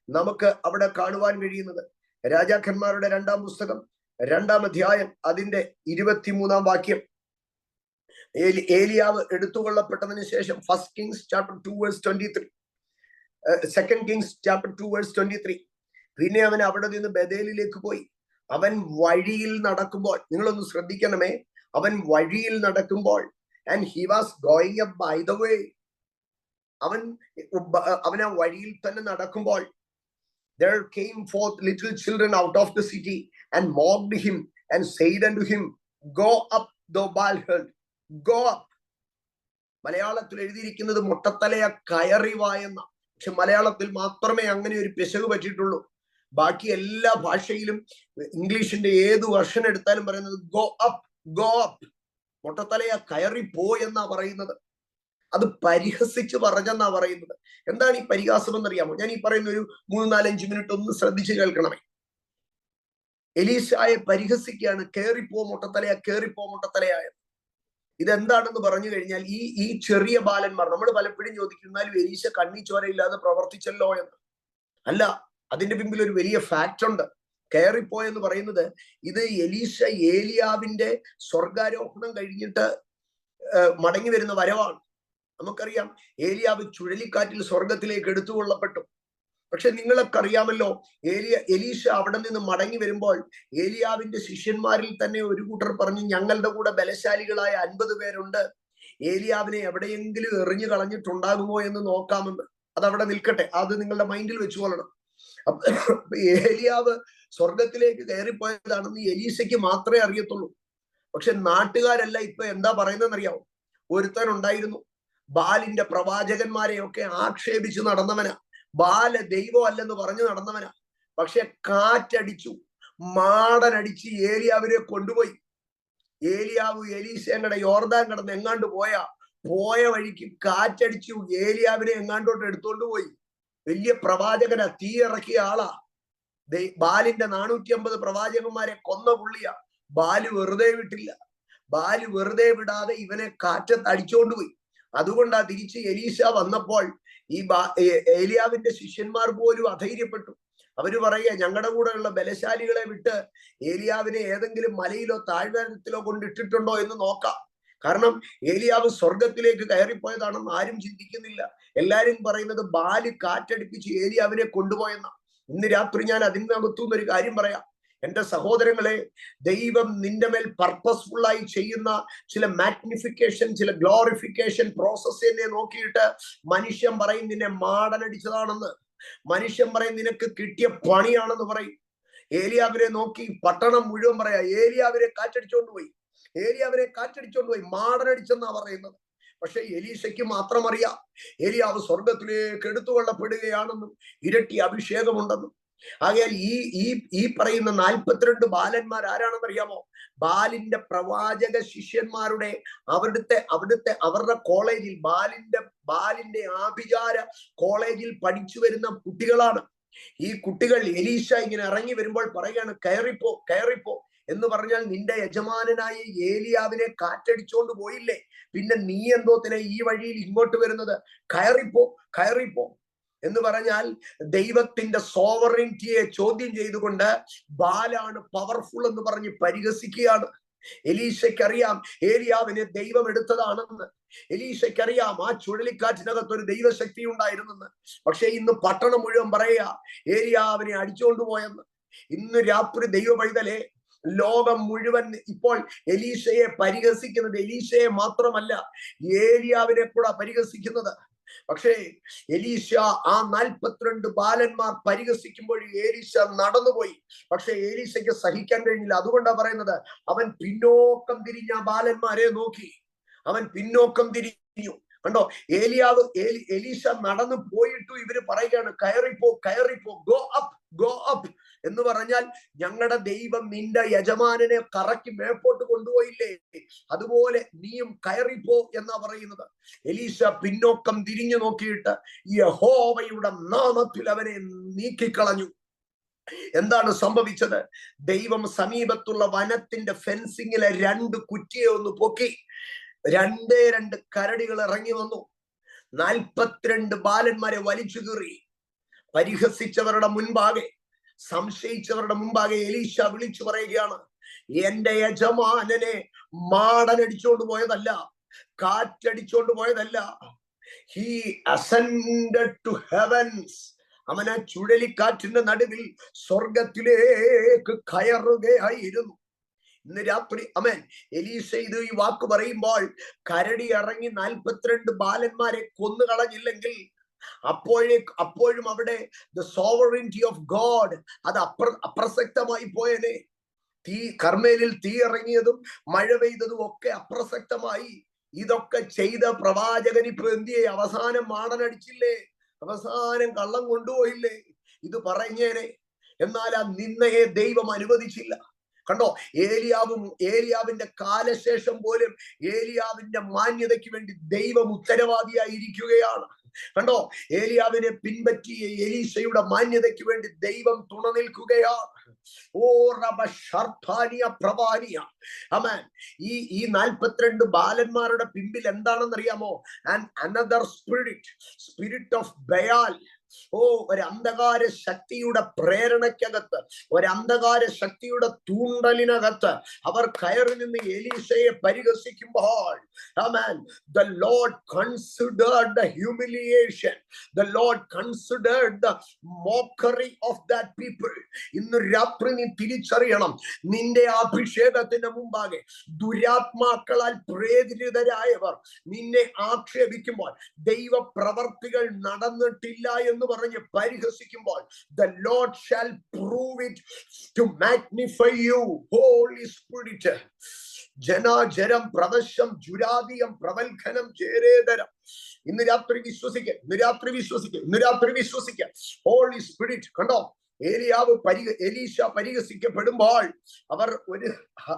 നമുക്ക് അവിടെ കാണുവാൻ കഴിയുന്നത്. രാജാക്കന്മാരുടെ 2-ാം പുസ്തകം 2-ാം അധ്യായം അതിന്റെ 23-ാം വാക്യം. ഏലിയാവ് എടുത്തുകൊള്ളപ്പെട്ടതിന് ശേഷം first Kings chapter 2 verse 23, second Kings chapter 2 verse 23. പിന്നെ അവൻ അവിടെ നിന്ന് ബഥേലിലേക്ക് പോയി. അവൻ വഴിയിൽ നടക്കുമ്പോൾ, നിങ്ങളൊന്ന് ശ്രദ്ധിക്കണമേ, അവൻ വഴിയിൽ നടക്കുമ്പോൾ, and he was going up by the way, അവൻ ആ വഴിയിൽ തന്നെ നടക്കുമ്പോൾ, there came forth little children out of the city and mocked him and said unto him, go up thou Baal-herd, go up. മലയാളത്തിൽ എഴുതിയിരിക്കുന്നത് മുട്ടത്തലയ കയറി വായെന്ന. പക്ഷെ മലയാളത്തിൽ മാത്രമേ അങ്ങനെ ഒരു പിശക് പറ്റിയിട്ടുള്ളൂ. ബാക്കി എല്ലാ ഭാഷയിലും, ഇംഗ്ലീഷിന്റെ ഏത് വെർഷൻ എടുത്താലും പറയുന്നത് ഗോ അപ്പ്, ഗോ അപ്പ്. മുട്ടത്തലയ കയറി പോ എന്നാ പറയുന്നത്. അത് പരിഹസിച്ച് പറഞ്ഞെന്നാ പറയുന്നത്. എന്താണ് ഈ പരിഹാസം എന്നറിയാമോ? ഞാൻ ഈ പറയുന്ന ഒരു 3-4-5 മിനിറ്റ് ഒന്ന് ശ്രദ്ധിച്ച് കേൾക്കണമേ. എലീശായെ പരിഹസിക്കുകയാണ്, കേറിപ്പോ മുട്ടത്തലയ, കേറിപ്പോ മുട്ടത്തലയായ. ഇതെന്താണെന്ന് പറഞ്ഞു കഴിഞ്ഞാൽ, ഈ ചെറിയ ബാലന്മാർ, നമ്മൾ പലപ്പോഴും ചോദിക്കുന്നാലും എലീശ കണ്ണിച്ചോരയില്ലാതെ പ്രവർത്തിച്ചല്ലോ എന്ന്. അല്ല, അതിന്റെ പിമ്പിൽ ഒരു വലിയ ഫാക്ട് ഉണ്ട്. കയറിപ്പോ എന്ന് പറയുന്നത്, ഇത് എലീശ ഏലിയാവിന്റെ സ്വർഗാരോഹണം കഴിഞ്ഞിട്ട് മടങ്ങി വരുന്ന വരവാണ്. നമുക്കറിയാം, ഏലിയാവ് ചുഴലിക്കാറ്റിൽ സ്വർഗത്തിലേക്ക് എടുത്തുകൊള്ളപ്പെട്ടു. പക്ഷെ നിങ്ങളൊക്കെ അറിയാമല്ലോ, എലീശ അവിടെ നിന്ന് മടങ്ങി വരുമ്പോൾ ഏലിയാവിന്റെ ശിഷ്യന്മാരിൽ തന്നെ ഒരു കൂട്ടർ പറഞ്ഞു, ഞങ്ങളുടെ കൂടെ ബലശാലികളായ 50 പേരുണ്ട്, ഏലിയാവിനെ എവിടെയെങ്കിലും എറിഞ്ഞു കളഞ്ഞിട്ടുണ്ടാകുമോ എന്ന് നോക്കാമെന്ന്. അതവിടെ നിൽക്കട്ടെ, അത് നിങ്ങളുടെ മൈൻഡിൽ വെച്ചുകൊള്ളണം. ഏലിയാവ് സ്വർഗത്തിലേക്ക് കയറിപ്പോയതാണെന്ന് എലീശയ്ക്ക് മാത്രമേ അറിയത്തുള്ളൂ. പക്ഷെ നാട്ടുകാരെല്ലാം ഇപ്പൊ എന്താ പറയുന്നതെന്നറിയാവോ? ഒരുത്തൻ ഉണ്ടായിരുന്നു, ബാലിന്റെ പ്രവാചകന്മാരെയൊക്കെ ആക്ഷേപിച്ച് നടന്നവനാ, ബാല ദൈവം അല്ലെന്ന് പറഞ്ഞു നടന്നവനാ. പക്ഷെ കാറ്റടിച്ചു, മാടനടിച്ച് ഏലിയാവിനെ കൊണ്ടുപോയി. ഏലിയാവ് എലീശയുടെ യോർദാൻ കടന്ന് എങ്ങാണ്ട് പോയ വഴിക്ക് കാറ്റടിച്ചു ഏലിയാവിനെ എങ്ങാണ്ടോട്ട് എടുത്തോണ്ട് പോയി. വലിയ പ്രവാചകനാ, തീ ഇറക്കിയ ആളാ. ബാലിന്റെ 450 പ്രവാചകന്മാരെ കൊന്ന പുള്ളിയാ. ബാല് വെറുതെ വിട്ടില്ല. ബാല് വെറുതെ വിടാതെ ഇവനെ കാറ്റത്ത് അടിച്ചോണ്ടുപോയി. അതുകൊണ്ടാ തിരിച്ച് എലീശ വന്നപ്പോൾ ഈ ഏലിയാവിന്റെ ശിഷ്യന്മാർ പോലും അധൈര്യപ്പെട്ടു. അവര് പറയുക, ഞങ്ങളുടെ കൂടെയുള്ള ബലശാലികളെ വിട്ട് ഏലിയാവിനെ ഏതെങ്കിലും മലയിലോ താഴ്വാരത്തിലോ കൊണ്ടിട്ടിട്ടുണ്ടോ എന്ന് നോക്കാം. കാരണം ഏലിയാവ് സ്വർഗത്തിലേക്ക് കയറിപ്പോയതാണെന്ന് ആരും ചിന്തിക്കുന്നില്ല. എല്ലാരും പറയുന്നത് ബാല് കാറ്റടിപ്പിച്ച് ഏലിയാവിനെ കൊണ്ടുപോയെന്ന. ഇന്ന് രാത്രി ഞാൻ അതിനകത്തുനിന്ന് ഒരു കാര്യം പറയാം. എന്റെ സഹോദരങ്ങളെ, ദൈവം നിന്റെ മേൽ പർപ്പസ്ഫുള്ളായി ചെയ്യുന്ന ചില മാഗ്നിഫിക്കേഷൻ, ചില ഗ്ലോറിഫിക്കേഷൻ പ്രോസസ്സിനെ നോക്കിയിട്ട് മനുഷ്യൻ പറയും നിന്നെ മാടനടിച്ചതാണെന്ന്. മനുഷ്യൻ പറയും നിനക്ക് കിട്ടിയ പണിയാണെന്ന് പറയും. ഏലിയാവിനെ നോക്കി പട്ടണം മുഴുവൻ പറയാ, ഏലിയാവിനെ കാറ്റടിച്ചോണ്ട് പോയി, ഏലിയാവിനെ കാറ്റടിച്ചോണ്ട് പോയി, മാടനടിച്ചെന്നാ പറയുന്നത്. പക്ഷെ എലീശയ്ക്ക് മാത്രം അറിയാം ഏലിയാവ് സ്വർഗത്തിലേക്ക് എടുത്തുകൊള്ളപ്പെടുകയാണെന്നും ഇരട്ടി അഭിഷേകമുണ്ടെന്നും. ആകയാൽ ഈ പറയുന്ന 42 ബാലന്മാർ ആരാണെന്നറിയാമോ? ബാലിന്റെ പ്രവാചക ശിഷ്യന്മാരുടെ അവരുടെ കോളേജിൽ, ബാലിന്റെ ആഭിചാര കോളേജിൽ പഠിച്ചു വരുന്ന കുട്ടികളാണ്. ഈ കുട്ടികൾ എലീശ ഇങ്ങനെ ഇറങ്ങി വരുമ്പോൾ പറയുകയാണ്, കയറിപ്പോ എന്ന് പറഞ്ഞാൽ നിന്റെ യജമാനനായ ഏലിയാവിനെ കാറ്റടിച്ചോണ്ട് പോയില്ലേ, പിന്നെ നീ എന്തോത്തിനെ ഈ വഴിയിൽ ഇങ്ങോട്ട് വരുന്നത്? കയറിപ്പോ എന്ന് പറഞ്ഞാൽ ദൈവത്തിന്റെ സോവറിറ്റിയെ ചോദ്യം ചെയ്തുകൊണ്ട് ബാലാണ് പവർഫുൾ എന്ന് പറഞ്ഞ് പരിഹസിക്കുകയാണ്. എലീശയ്ക്കറിയാം ഏലിയാവിനെ ദൈവം എടുത്തതാണെന്ന്. എലീശയ്ക്കറിയാം ആ ചുഴലിക്കാറ്റിനകത്ത് ഒരു ദൈവശക്തി ഉണ്ടായിരുന്നെന്ന്. പക്ഷെ ഇന്ന് പട്ടണം മുഴുവൻ പറയുക ഏലിയാവിനെ അടിച്ചുകൊണ്ടുപോയെന്ന്. ഇന്ന് രാത്രി ദൈവ പൈതലേ, ലോകം മുഴുവൻ ഇപ്പോൾ എലീശയെ പരിഹസിക്കുന്നത്. എലീശയെ മാത്രമല്ല, ഏലിയാവിനെ കൂടെ പരിഹസിക്കുന്നത്. പക്ഷേ എലീശ ആ 42 ബാലന്മാർ പരിഹസിക്കുമ്പോൾ എലീശ നടന്നുപോയി. പക്ഷെ എലീശയ്ക്ക് സഹിക്കാൻ കഴിഞ്ഞില്ല. അതുകൊണ്ടാ പറയുന്നത്, അവൻ പിന്നോക്കം തിരിഞ്ഞ ബാലന്മാരെ നോക്കി, അവൻ പിന്നോക്കം തിരിഞ്ഞു. കണ്ടോ, എലീശ നടന്നു പോയിട്ടു ഇവര് പറയുകയാണ് കയറിപ്പോ, ഗോ അപ്പ് എന്ന് പറഞ്ഞാൽ ഞങ്ങളുടെ ദൈവം നിന്റെ യജമാനനെ കറക്കി മേപ്പോട്ട് കൊണ്ടുപോയില്ലേ, അതുപോലെ നീയും കയറിപ്പോ എന്നാ പറയുന്നത്. എലീശ പിന്നോക്കം തിരിഞ്ഞു നോക്കിയിട്ട് യഹോവയുടെ നാമത്തിൽ അവനെ നീക്കിക്കളഞ്ഞു. എന്താണ് സംഭവിച്ചത്? ദൈവം സമീപത്തുള്ള വനത്തിന്റെ ഫെൻസിങ്ങിലെ 2 കുറ്റിയെ ഒന്ന് പൊക്കി, 2 കരടികൾ ഇറങ്ങി വന്നു. 42 ബാലന്മാരെ വലിച്ചു കീറി. പരിഹസിച്ചവരുടെ മുൻപാകെ, സംശയിച്ചവരുടെ മുമ്പാകെ എലീശ വിളിച്ചു പറയുകയാണ്, എന്റെ യജമാനനെ മാടനടിച്ചോണ്ട് പോയതല്ല, കാറ്റടിച്ചോണ്ട് പോയതല്ല. He ascended to heavens. അവൻ ആ ചുഴലിക്കാറ്റിന്റെ നടുവിൽ സ്വർഗത്തിലേക്ക് കയറുകയായിരുന്നു. ഇന്ന് രാത്രി അമേൻ, എലീശ ഇത് ഈ വാക്ക് പറയുമ്പോൾ കരടി ഇറങ്ങി 42 ബാലന്മാരെ കൊന്നുകളഞ്ഞില്ലെങ്കിൽ അപ്പോഴും അവിടെ ദ സോവറിറ്റി ഓഫ് ഗോഡ് അത് അപ്രസക്തമായി പോയനെ. കർമ്മേലിൽ തീ ഇറങ്ങിയതും മഴ പെയ്തതും ഒക്കെ അപ്രസക്തമായി. ഇതൊക്കെ ചെയ്ത പ്രവാചകൻ ഇപ്പൊ എന്ത് ചെയ്യേ? അവസാനം മാടനടിച്ചില്ലേ, അവസാനം കള്ളം കൊണ്ടുപോയില്ലേ, ഇത് പറഞ്ഞേനെ. എന്നാൽ ആ നിന്നയെ ദൈവം അനുവദിച്ചില്ല. കണ്ടോ, ഏലിയാവിന്റെ കാലശേഷം പോലും ഏലിയാവിന്റെ മാന്യതയ്ക്ക് വേണ്ടി ദൈവം ഉത്തരവാദിയായിരിക്കുകയാണ്. കണ്ടോ, ഏലിയാവിനെ പിൻപറ്റിയ എലീശയുടെ മാന്യതയ്ക്ക് വേണ്ടി ദൈവം തുണ നിൽക്കുകയാണ്. ഓ റബശർഫാനിയ പ്രവാനിയ. ആമേൻ. ഈ 42 ബാലന്മാരുടെ പിമ്പിൽ എന്താണെന്നറിയാമോ? And another spirit of Baal. ഒരു അന്ധകാര ശക്തിയുടെ പ്രേരണയ്ക്കകത്ത്, ഒരു അന്ധകാര ശക്തിയുടെ തൂണ്ടലിനകത്ത് അവർ കയറി നിന്ന് എലീശയെ പരിഹസിക്കുമ്പോൾ, ആമേൻ, the Lord considered the humiliation, the Lord considered the mockery of that people. ഇന്ന് രാത്രി നീ തിരിച്ചറിയണം, നിന്റെ അഭിഷേകത്തിന്റെ മുമ്പാകെ ദുരാത്മാക്കളാൽ പ്രേരിതരായവർ നിന്നെ ആക്ഷേപിക്കുമ്പോൾ, ദൈവ പ്രവർത്തികൾ നടന്നിട്ടില്ല എന്ന് എന്ന് പറഞ്ഞ് പരിഹസിക്കുമ്പോൾ the Lord shall prove it to magnify you. Holy Spirit. ജനാജരം പ്രവശ്യം ജുരാദിയം പ്രവൽഖനം ചേരേതരം. ഇന്ന് രാത്രി വിശ്വസിക്കുക, ഇന്ന് രാത്രി വിശ്വസിക്കുക, ഇന്ന് രാത്രി വിശ്വസിക്കുക. Holy Spirit. കണ്ടോ, എലീശ പരിഹസിക്കപ്പെടുമ്പോൾ അവർ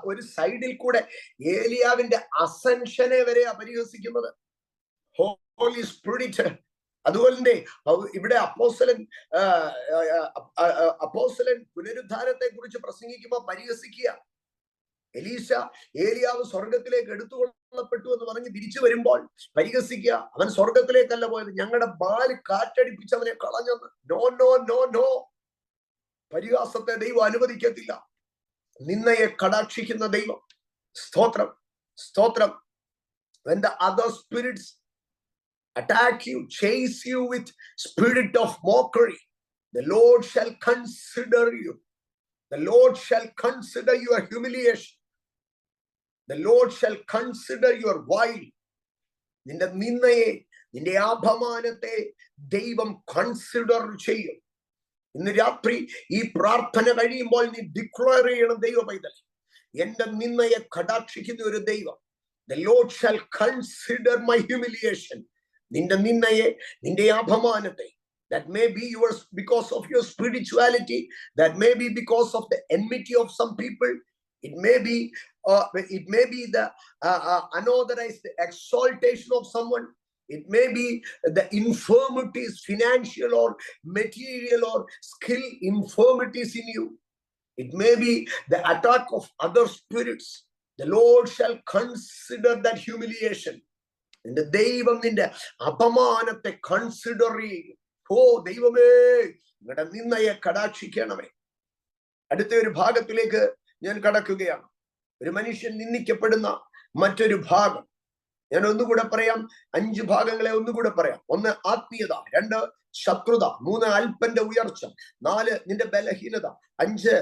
ഒരു സൈഡിൽ കൂടെ ഏലിയാവിന്റെ അസെൻഷനെ വരെ പരിഹസിക്കുന്നത്. Holy spirit. അതുകൊണ്ട് ഇവിടെ അപ്പോസ്തലൻ പുനരുദ്ധാനത്തെ കുറിച്ച് പ്രസംഗിക്കുമ്പോൾ പരിഹസിക്കുക. ഏലിയാവ് സ്വർഗത്തിലേക്ക് എടുത്തുകൊള്ളപ്പെട്ടു എന്ന് പറഞ്ഞ് തിരിച്ചു വരുമ്പോൾ പരിഹസിക്കുക. അവൻ സ്വർഗത്തിലേക്കല്ല പോയത്, ഞങ്ങളുടെ ബാല് കാറ്റടിപ്പിച്ചവനെ കളഞ്ഞെന്ന്. No no no no. പരിഹാസത്തെ ദൈവം അനുവദിക്കത്തില്ല. നിന്നയെ കടാക്ഷിക്കുന്ന ദൈവം. സ്തോത്രം, സ്തോത്രം. When the other spirits attack you, chase you with spirit of mockery, the Lord shall consider you. The Lord shall consider your humiliation. The Lord shall consider your vile. നിന്റെ നിന്നയെ, നിന്റെ അപമാനത്തെ ദൈവം കൺസിഡർ ചെയ്യും. ഇന്ന് രാത്രി ഈ പ്രാർത്ഥന കഴിയുമ്പോൾ നീ ഡിക്ലെയർ ചെയ്യണം, ദൈവ പൈതൽ, എന്റെ നിന്നയെ കടാക്ഷിക്കുന്ന ഒരു ദൈവം. The Lord shall consider my humiliation. നിന്റെ നിന്നയെ, നിന്റെ അപമാനത്തെ. That may be yours because of your spirituality. That may be because of the enmity of some people. It may be the unauthorized exaltation of someone. It may be the infirmities, financial or material or skill infirmities in you. It may be the attack of other spirits. The Lord shall consider that humiliation. നിന്റെ ദൈവം നിന്റെ അപമാനത്തെ കൺസിഡർ ചെയ്യും. ഓ ദൈവമേ, നിങ്ങളുടെ നിന്നയെ കടാക്ഷിക്കണമേ. അടുത്ത ഒരു ഭാഗത്തിലേക്ക് ഞാൻ കടക്കുകയാണ്. ഒരു മനുഷ്യൻ നിന്ദിക്കപ്പെടുന്ന മറ്റൊരു ഭാഗം ഞാൻ ഒന്നുകൂടെ പറയാം. 5 ഭാഗങ്ങളെ ഒന്നുകൂടെ പറയാം. 1 ആത്മീയത, 2 ശത്രുത, 3 അല്പന്റെ ഉയർച്ച, 4 നിന്റെ ബലഹീനത, 5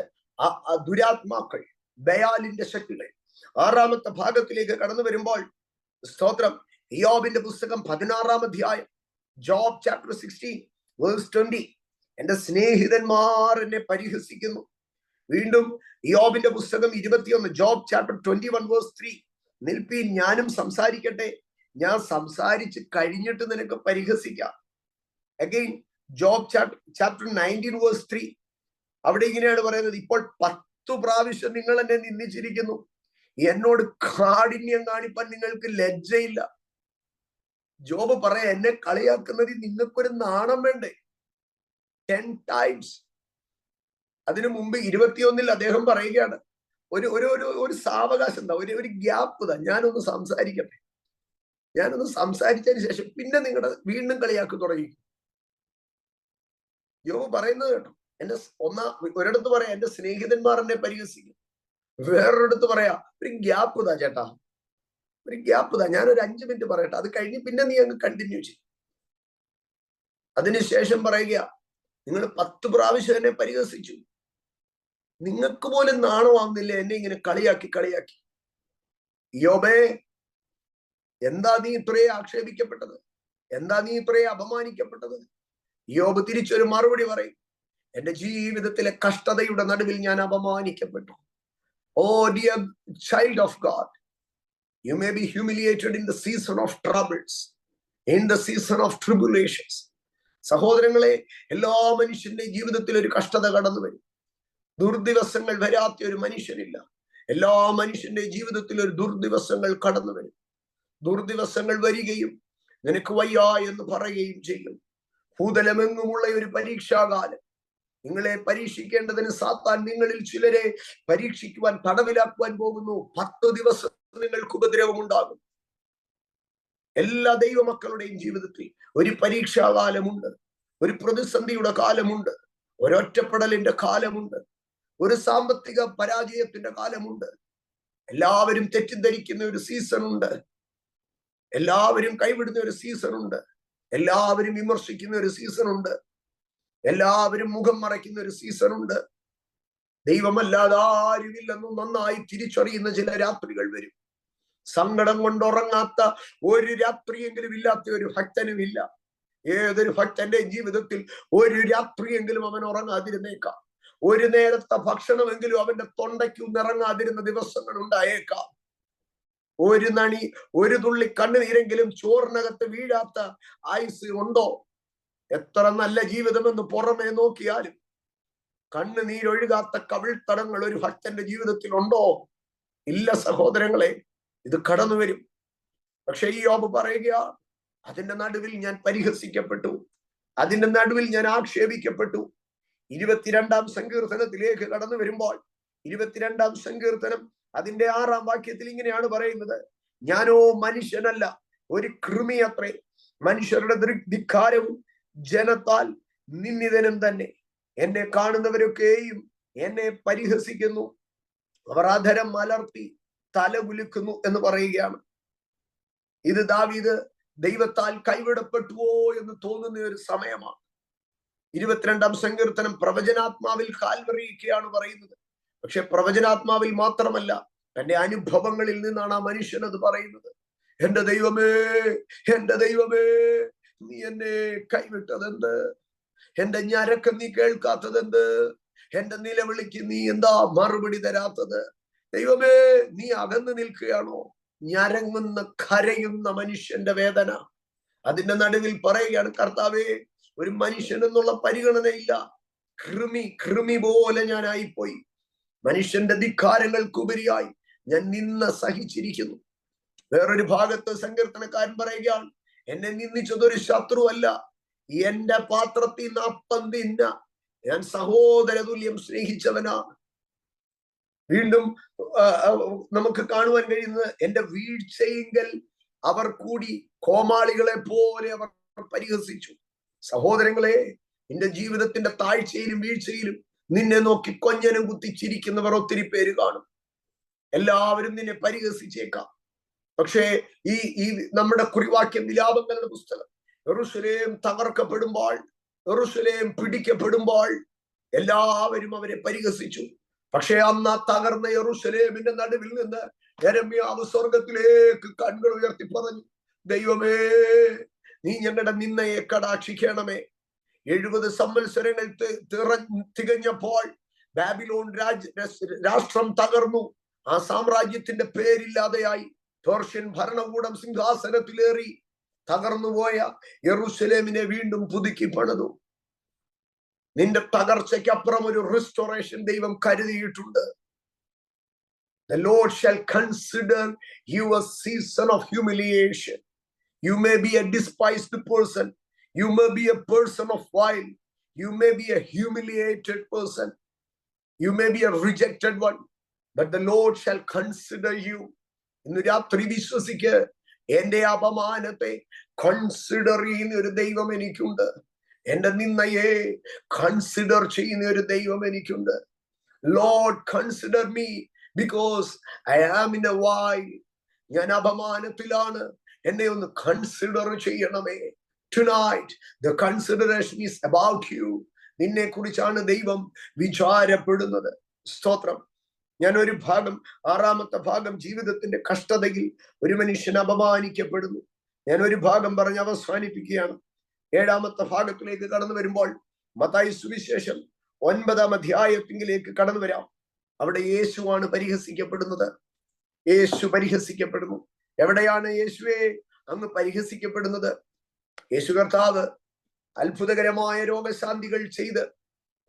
ദുരാത്മാക്കൾ, ബയാലിന്റെ ശക്തികൾ. 6ാമത്തെ ഭാഗത്തിലേക്ക് കടന്നു വരുമ്പോൾ സ്തോത്രം, ഇയ്യോബിന്റെ പുസ്തകം 16-ാം അധ്യായം, ജോബ് ചാപ്റ്റർ 16 വേഴ്സ് 20. എന്റെ സ്നേഹിതന്മാർ എന്നെ പരിഹസിക്കുന്നു. വീണ്ടും ഇയ്യോബിന്റെ പുസ്തകം 21, ജോബ് ചാപ്റ്റർ 21 വേഴ്സ് 3. നിൽപ്പീൻ, ഞാനും സംസാരിക്കട്ടെ, ഞാൻ സംസാരിച്ച് കഴിഞ്ഞിട്ട് നിനക്ക് പരിഹസിക്കാം. Again Job chapter 19 verse 3. അവിടെ ഇങ്ങനെയാണ് പറയുന്നത്, ഇപ്പോൾ 10 പ്രാവശ്യം നിങ്ങൾ എന്നെ നിന്ദിച്ചിരിക്കുന്നു, എന്നോട് കാഠിന്യം കാണിപ്പാൻ നിങ്ങൾക്ക് ലജ്ജയില്ല. ജോബ് പറയാ, എന്നെ കളിയാക്കുന്നതിൽ നിങ്ങൾക്കൊരു നാണം വേണ്ടേ? 10 times. അതിനു മുമ്പ് 21 അദ്ദേഹം പറയുകയാണ്, ഒരു സാവകാശം എന്താ, ഒരു ഗ്യാപ്പ് താ, ഞാനൊന്ന് സംസാരിക്കട്ടെ. ഞാനൊന്ന് സംസാരിച്ചതിന് ശേഷം പിന്നെ നിങ്ങളുടെ വീണ്ടും കളിയാക്കി തുടങ്ങി. ജോബ് പറയുന്നത് കേട്ടോ. ഒരിടത്ത് പറയാ, എന്റെ സ്നേഹിതന്മാർ എന്നെ പരിഹസിക്കും. വേറൊരിടത്ത് പറയാ, ഒരു ഗ്യാപ്പ് താ ചേട്ടാ, ഒരു ഗ്യാപ്പ് താ, ഞാനൊരു 5 മിനിറ്റ് പറയട്ടെ, അത് കഴിഞ്ഞ് പിന്നെ നീ അങ്ങ് കണ്ടിന്യൂ ചെയ്യും. അതിനുശേഷം പറയുക, നിങ്ങൾ 10 പ്രാവശ്യം എന്നെ പരിഹസിച്ചു, നിങ്ങൾക്ക് പോലും നാണമാവുന്നില്ല എന്നെ ഇങ്ങനെ കളിയാക്കി. യോബേ, എന്താ നീ ഇത്രയെ ആക്ഷേപിക്കപ്പെട്ടത്? എന്താ നീ ഇത്രയെ അപമാനിക്കപ്പെട്ടത്? യോബ് തിരിച്ചൊരു മറുപടി പറയും, എന്റെ ജീവിതത്തിലെ കഷ്ടതയുടെ നടുവിൽ ഞാൻ അപമാനിക്കപ്പെട്ടു. Oh dear child of God, you may be humiliated in the season of troubles, in the season of tribulations. സഹോദരങ്ങളെ, എല്ലാ മനുഷ്യന്റെ ജീവിതത്തിൽ ഒരു കഷ്ടത കടന്നു വരും. ദുർദിവസങ്ങൾ വരാത്ത ഒരു മനുഷ്യനില്ല. എല്ലാ മനുഷ്യന്റെ ജീവിതത്തിൽ ഒരു ദുർദിവസങ്ങൾ കടന്നു വരും. ദുർദിവസങ്ങൾ വരികയും നിനക്ക് വയ്യ എന്ന് പറയുകയും ചെയ്യും. ഭൂതലമെങ്ങുമുള്ള ഒരു പരീക്ഷാകാലം. നിങ്ങളെ പരീക്ഷിക്കേണ്ടതിന് സാത്താൻ നിങ്ങളിൽ ചിലരെ പരീക്ഷിക്കുവാൻ, തടവിലാക്കുവാൻ പോകുന്നു. 10 ദിവസം നിങ്ങൾക്ക് ഉപദ്രവം ഉണ്ടാകും. എല്ലാ ദൈവമക്കളുടെയും ജീവിതത്തിൽ ഒരു പരീക്ഷാകാലമുണ്ട്, ഒരു പ്രതിസന്ധിയുടെ കാലമുണ്ട്, ഒരൊറ്റപ്പെടലിന്റെ കാലമുണ്ട്, ഒരു സാമ്പത്തിക പരാജയത്തിന്റെ കാലമുണ്ട്. എല്ലാവരും തെറ്റിദ്ധരിക്കുന്ന ഒരു സീസൺ ഉണ്ട്, എല്ലാവരും കൈവിടുന്ന ഒരു സീസൺ ഉണ്ട്, എല്ലാവരും വിമർശിക്കുന്ന ഒരു സീസൺ ഉണ്ട്, എല്ലാവരും മുഖം മറയ്ക്കുന്ന ഒരു സീസൺ ഉണ്ട്. ദൈവമല്ലാതെ ആരുമില്ലെന്ന് നന്നായി തിരിച്ചറിയുന്ന ചില രാത്രികൾ വരും. സങ്കടം കൊണ്ടുറങ്ങാത്ത ഒരു രാത്രിയെങ്കിലും ഇല്ലാത്ത ഒരു ഭക്തനുമില്ല. ഏതൊരു ഭക്തന്റെ ജീവിതത്തിൽ ഒരു രാത്രിയെങ്കിലും അവൻ ഉറങ്ങാതിരുന്നേക്കാം. ഒരു നേരത്തെ ഭക്ഷണമെങ്കിലും അവന്റെ തൊണ്ടയ്ക്ക് നിറങ്ങാതിരുന്ന ദിവസങ്ങൾ ഉണ്ടായേക്കാം. ഒരു നണി, ഒരു തുള്ളി കണ്ണുനീരെങ്കിലും ചോറിനകത്ത് വീഴാത്ത ആയുസ് ഉണ്ടോ? എത്ര നല്ല ജീവിതമെന്ന് പുറമേ നോക്കിയാലും കണ്ണുനീരൊഴുകാത്ത കവിൾത്തടങ്ങൾ ഒരു ഭക്തന്റെ ജീവിതത്തിൽ ഉണ്ടോ? ഇല്ല സഹോദരങ്ങളെ, ഇത് കടന്നു വരും. പക്ഷെ ഈ യോബ് പറയുക, അതിന്റെ നടുവിൽ ഞാൻ പരിഹസിക്കപ്പെട്ടു, അതിന്റെ നടുവിൽ ഞാൻ ആക്ഷേപിക്കപ്പെട്ടു. 22-ാം സങ്കീർത്തനത്തിലേക്ക് കടന്നു വരുമ്പോൾ 22-ാം സങ്കീർത്തനം അതിന്റെ 6-ാം വാക്യത്തിൽ ഇങ്ങനെയാണ് പറയുന്നത്: ഞാനോ മനുഷ്യനല്ല, ഒരു കൃമി അത്രേ, മനുഷ്യരുടെ ധിക്കാരവും ജനത്താൽ നിന്ദിതനും തന്നെ. എന്നെ കാണുന്നവരൊക്കെയും എന്നെ പരിഹസിക്കുന്നു, അവർ അധരം മലർത്തി തല കുലുക്കുന്നു എന്ന് പറയുകയാണ്. ഇത് ദാവീദ് ദൈവത്താൽ കൈവിടപ്പെട്ടുവോ എന്ന് തോന്നുന്ന ഒരു സമയമാണ്. 22-ാം സങ്കീർത്തനം പ്രവചനാത്മാവിൽ കാൽവറിയൊക്കെയാണ് പറയുന്നത്. പക്ഷെ പ്രവചനാത്മാവിൽ മാത്രമല്ല, തന്റെ അനുഭവങ്ങളിൽ നിന്നാണ് ആ മനുഷ്യൻ അത് പറയുന്നത്. എന്റെ ദൈവമേ, എന്റെ ദൈവമേ, നീ എന്നെ കൈവിട്ടതെന്ത്? എന്റെ ഞരക്കം നീ കേൾക്കാത്തതെന്ത്? എന്റെ നിലവിളിക്ക് നീ എന്താ മറുപടി തരാത്തത്? ദൈവമേ, നീ അകന്നു നിൽക്കുകയാണോ? ഞരങ്ങുന്ന കരയുന്ന മനുഷ്യന്റെ വേദന. അതിന്റെ നടുവിൽ പറയുകയാണ്, കർത്താവേ, ഒരു മനുഷ്യൻ എന്നുള്ള പരിഗണനയില്ല, കൃമി പോലെ ഞാനായിപ്പോയി. മനുഷ്യന്റെ ധിക്കാരങ്ങൾക്കുപരിയായി ഞാൻ നിന്ന സഹിച്ചിരിക്കുന്നു. വേറൊരു ഭാഗത്ത് സങ്കീർത്തനക്കാരൻ പറയുകയാണ്, എന്നെ നിന്ദിച്ചതൊരു ശത്രുവല്ല, എന്റെ പാത്രത്തിൽ നിന്ന് അപ്പം തിന്ന ഞാൻ സഹോദര തുല്യം സ്നേഹിച്ചവനാണ്. വീണ്ടും നമുക്ക് കാണുവാൻ കഴിയുന്നത്, എന്റെ വീഴ്ചയെങ്കിൽ അവർ കൂടി കോമാളികളെ പോലെ അവർ പരിഹസിച്ചു. സഹോദരങ്ങളെ, നിന്റെ ജീവിതത്തിന്റെ താഴ്ചയിലും വീഴ്ചയിലും നിന്നെ നോക്കി കൊഞ്ഞനും കുത്തിച്ചിരിക്കുന്നവർ ഒത്തിരി പേര് കാണും. എല്ലാവരും നിന്നെ പരിഹസിച്ചേക്കാം. പക്ഷേ ഈ നമ്മുടെ കുറിവാക്യം വിലാപങ്ങളുടെ പുസ്തകം, യെരൂശലേം തകർക്കപ്പെടുമ്പോൾ, യെരൂശലേം പിടിക്കപ്പെടുമ്പോൾ എല്ലാവരും അവരെ പരിഹസിച്ചു. പക്ഷെ അന്ന് ആ തകർന്ന യെരൂശലേമിന്റെ നടുവിൽ നിന്ന് യെരമ്യാവ് സ്വർഗത്തിലേക്ക് കണ്ണുകൾ ഉയർത്തി പറഞ്ഞു, ദൈവമേ, നീ ഞങ്ങളുടെ നിന്നയെ കടാക്ഷിക്കണമേ. 70 സംവത്സരങ്ങൾ തികഞ്ഞപ്പോൾ ബാബിലോൺ രാഷ്ട്രം തകർന്നു. ആ സാമ്രാജ്യത്തിന്റെ പേരില്ലാതെയായി. പേർഷ്യൻ ഭരണകൂടം സിംഹാസനത്തിലേറി തകർന്നുപോയ യെരൂശലേമിനെ വീണ്ടും പുതുക്കി പണിതു. നിന്റെ തകർച്ചയ്ക്കപ്പുറം ഒരു റിസ്റ്റോറേഷൻ ദൈവം കരുതിയിട്ടുണ്ട്. The Lord shall consider you a season of humiliation. You may be a despised person. You may be a person of vile. You may be a humiliated person. You may be a rejected one. But the Lord shall consider you. ഇന്ന് രാത്രി വിശ്വസിക്ക്, എന്റെ അപമാനത്തെ കൺസിഡർ ചെയ്യുന്ന ഒരു ദൈവം എനിക്കുണ്ട്. എന്റെ നിന്നയെ കൺസിഡർ ചെയ്യുന്ന ഒരു ദൈവം എനിക്കുണ്ട്. Lord, consider me because I am in a while. ഞാൻ അപമാനത്തിലാണ്, എന്നെ ഒന്ന് കൺസിഡർ ചെയ്യണമേ. Tonight the consideration is about you. നിന്നെ കുറിച്ചാണ് ദൈവം വിചാരപ്പെടുന്നത്. സ്തോത്രം. ഞാൻ ഒരു ഭാഗം, 6-ാമത്തെ ഭാഗം, ജീവിതത്തിന്റെ കഷ്ടതയിൽ ഒരു മനുഷ്യൻ അപമാനിക്കപ്പെടുന്നു. ഞാൻ ഒരു ഭാഗം പറഞ്ഞ് അവസാനിപ്പിക്കുകയാണ്. 7-ാമത്തെ ഭാഗത്തിലേക്ക് കടന്നു വരുമ്പോൾ മത്തായി സുവിശേഷം 9-ാം അധ്യായത്തിലേക്ക് കടന്നു വരാം. അവിടെ യേശുവാണ് പരിഹസിക്കപ്പെടുന്നത്. യേശു പരിഹസിക്കപ്പെടുന്നു. എവിടെയാണ് യേശുവെ അങ്ങ് പരിഹസിക്കപ്പെടുന്നത്? യേശു കർത്താവ് അത്ഭുതകരമായ രോഗശാന്തികൾ ചെയ്ത്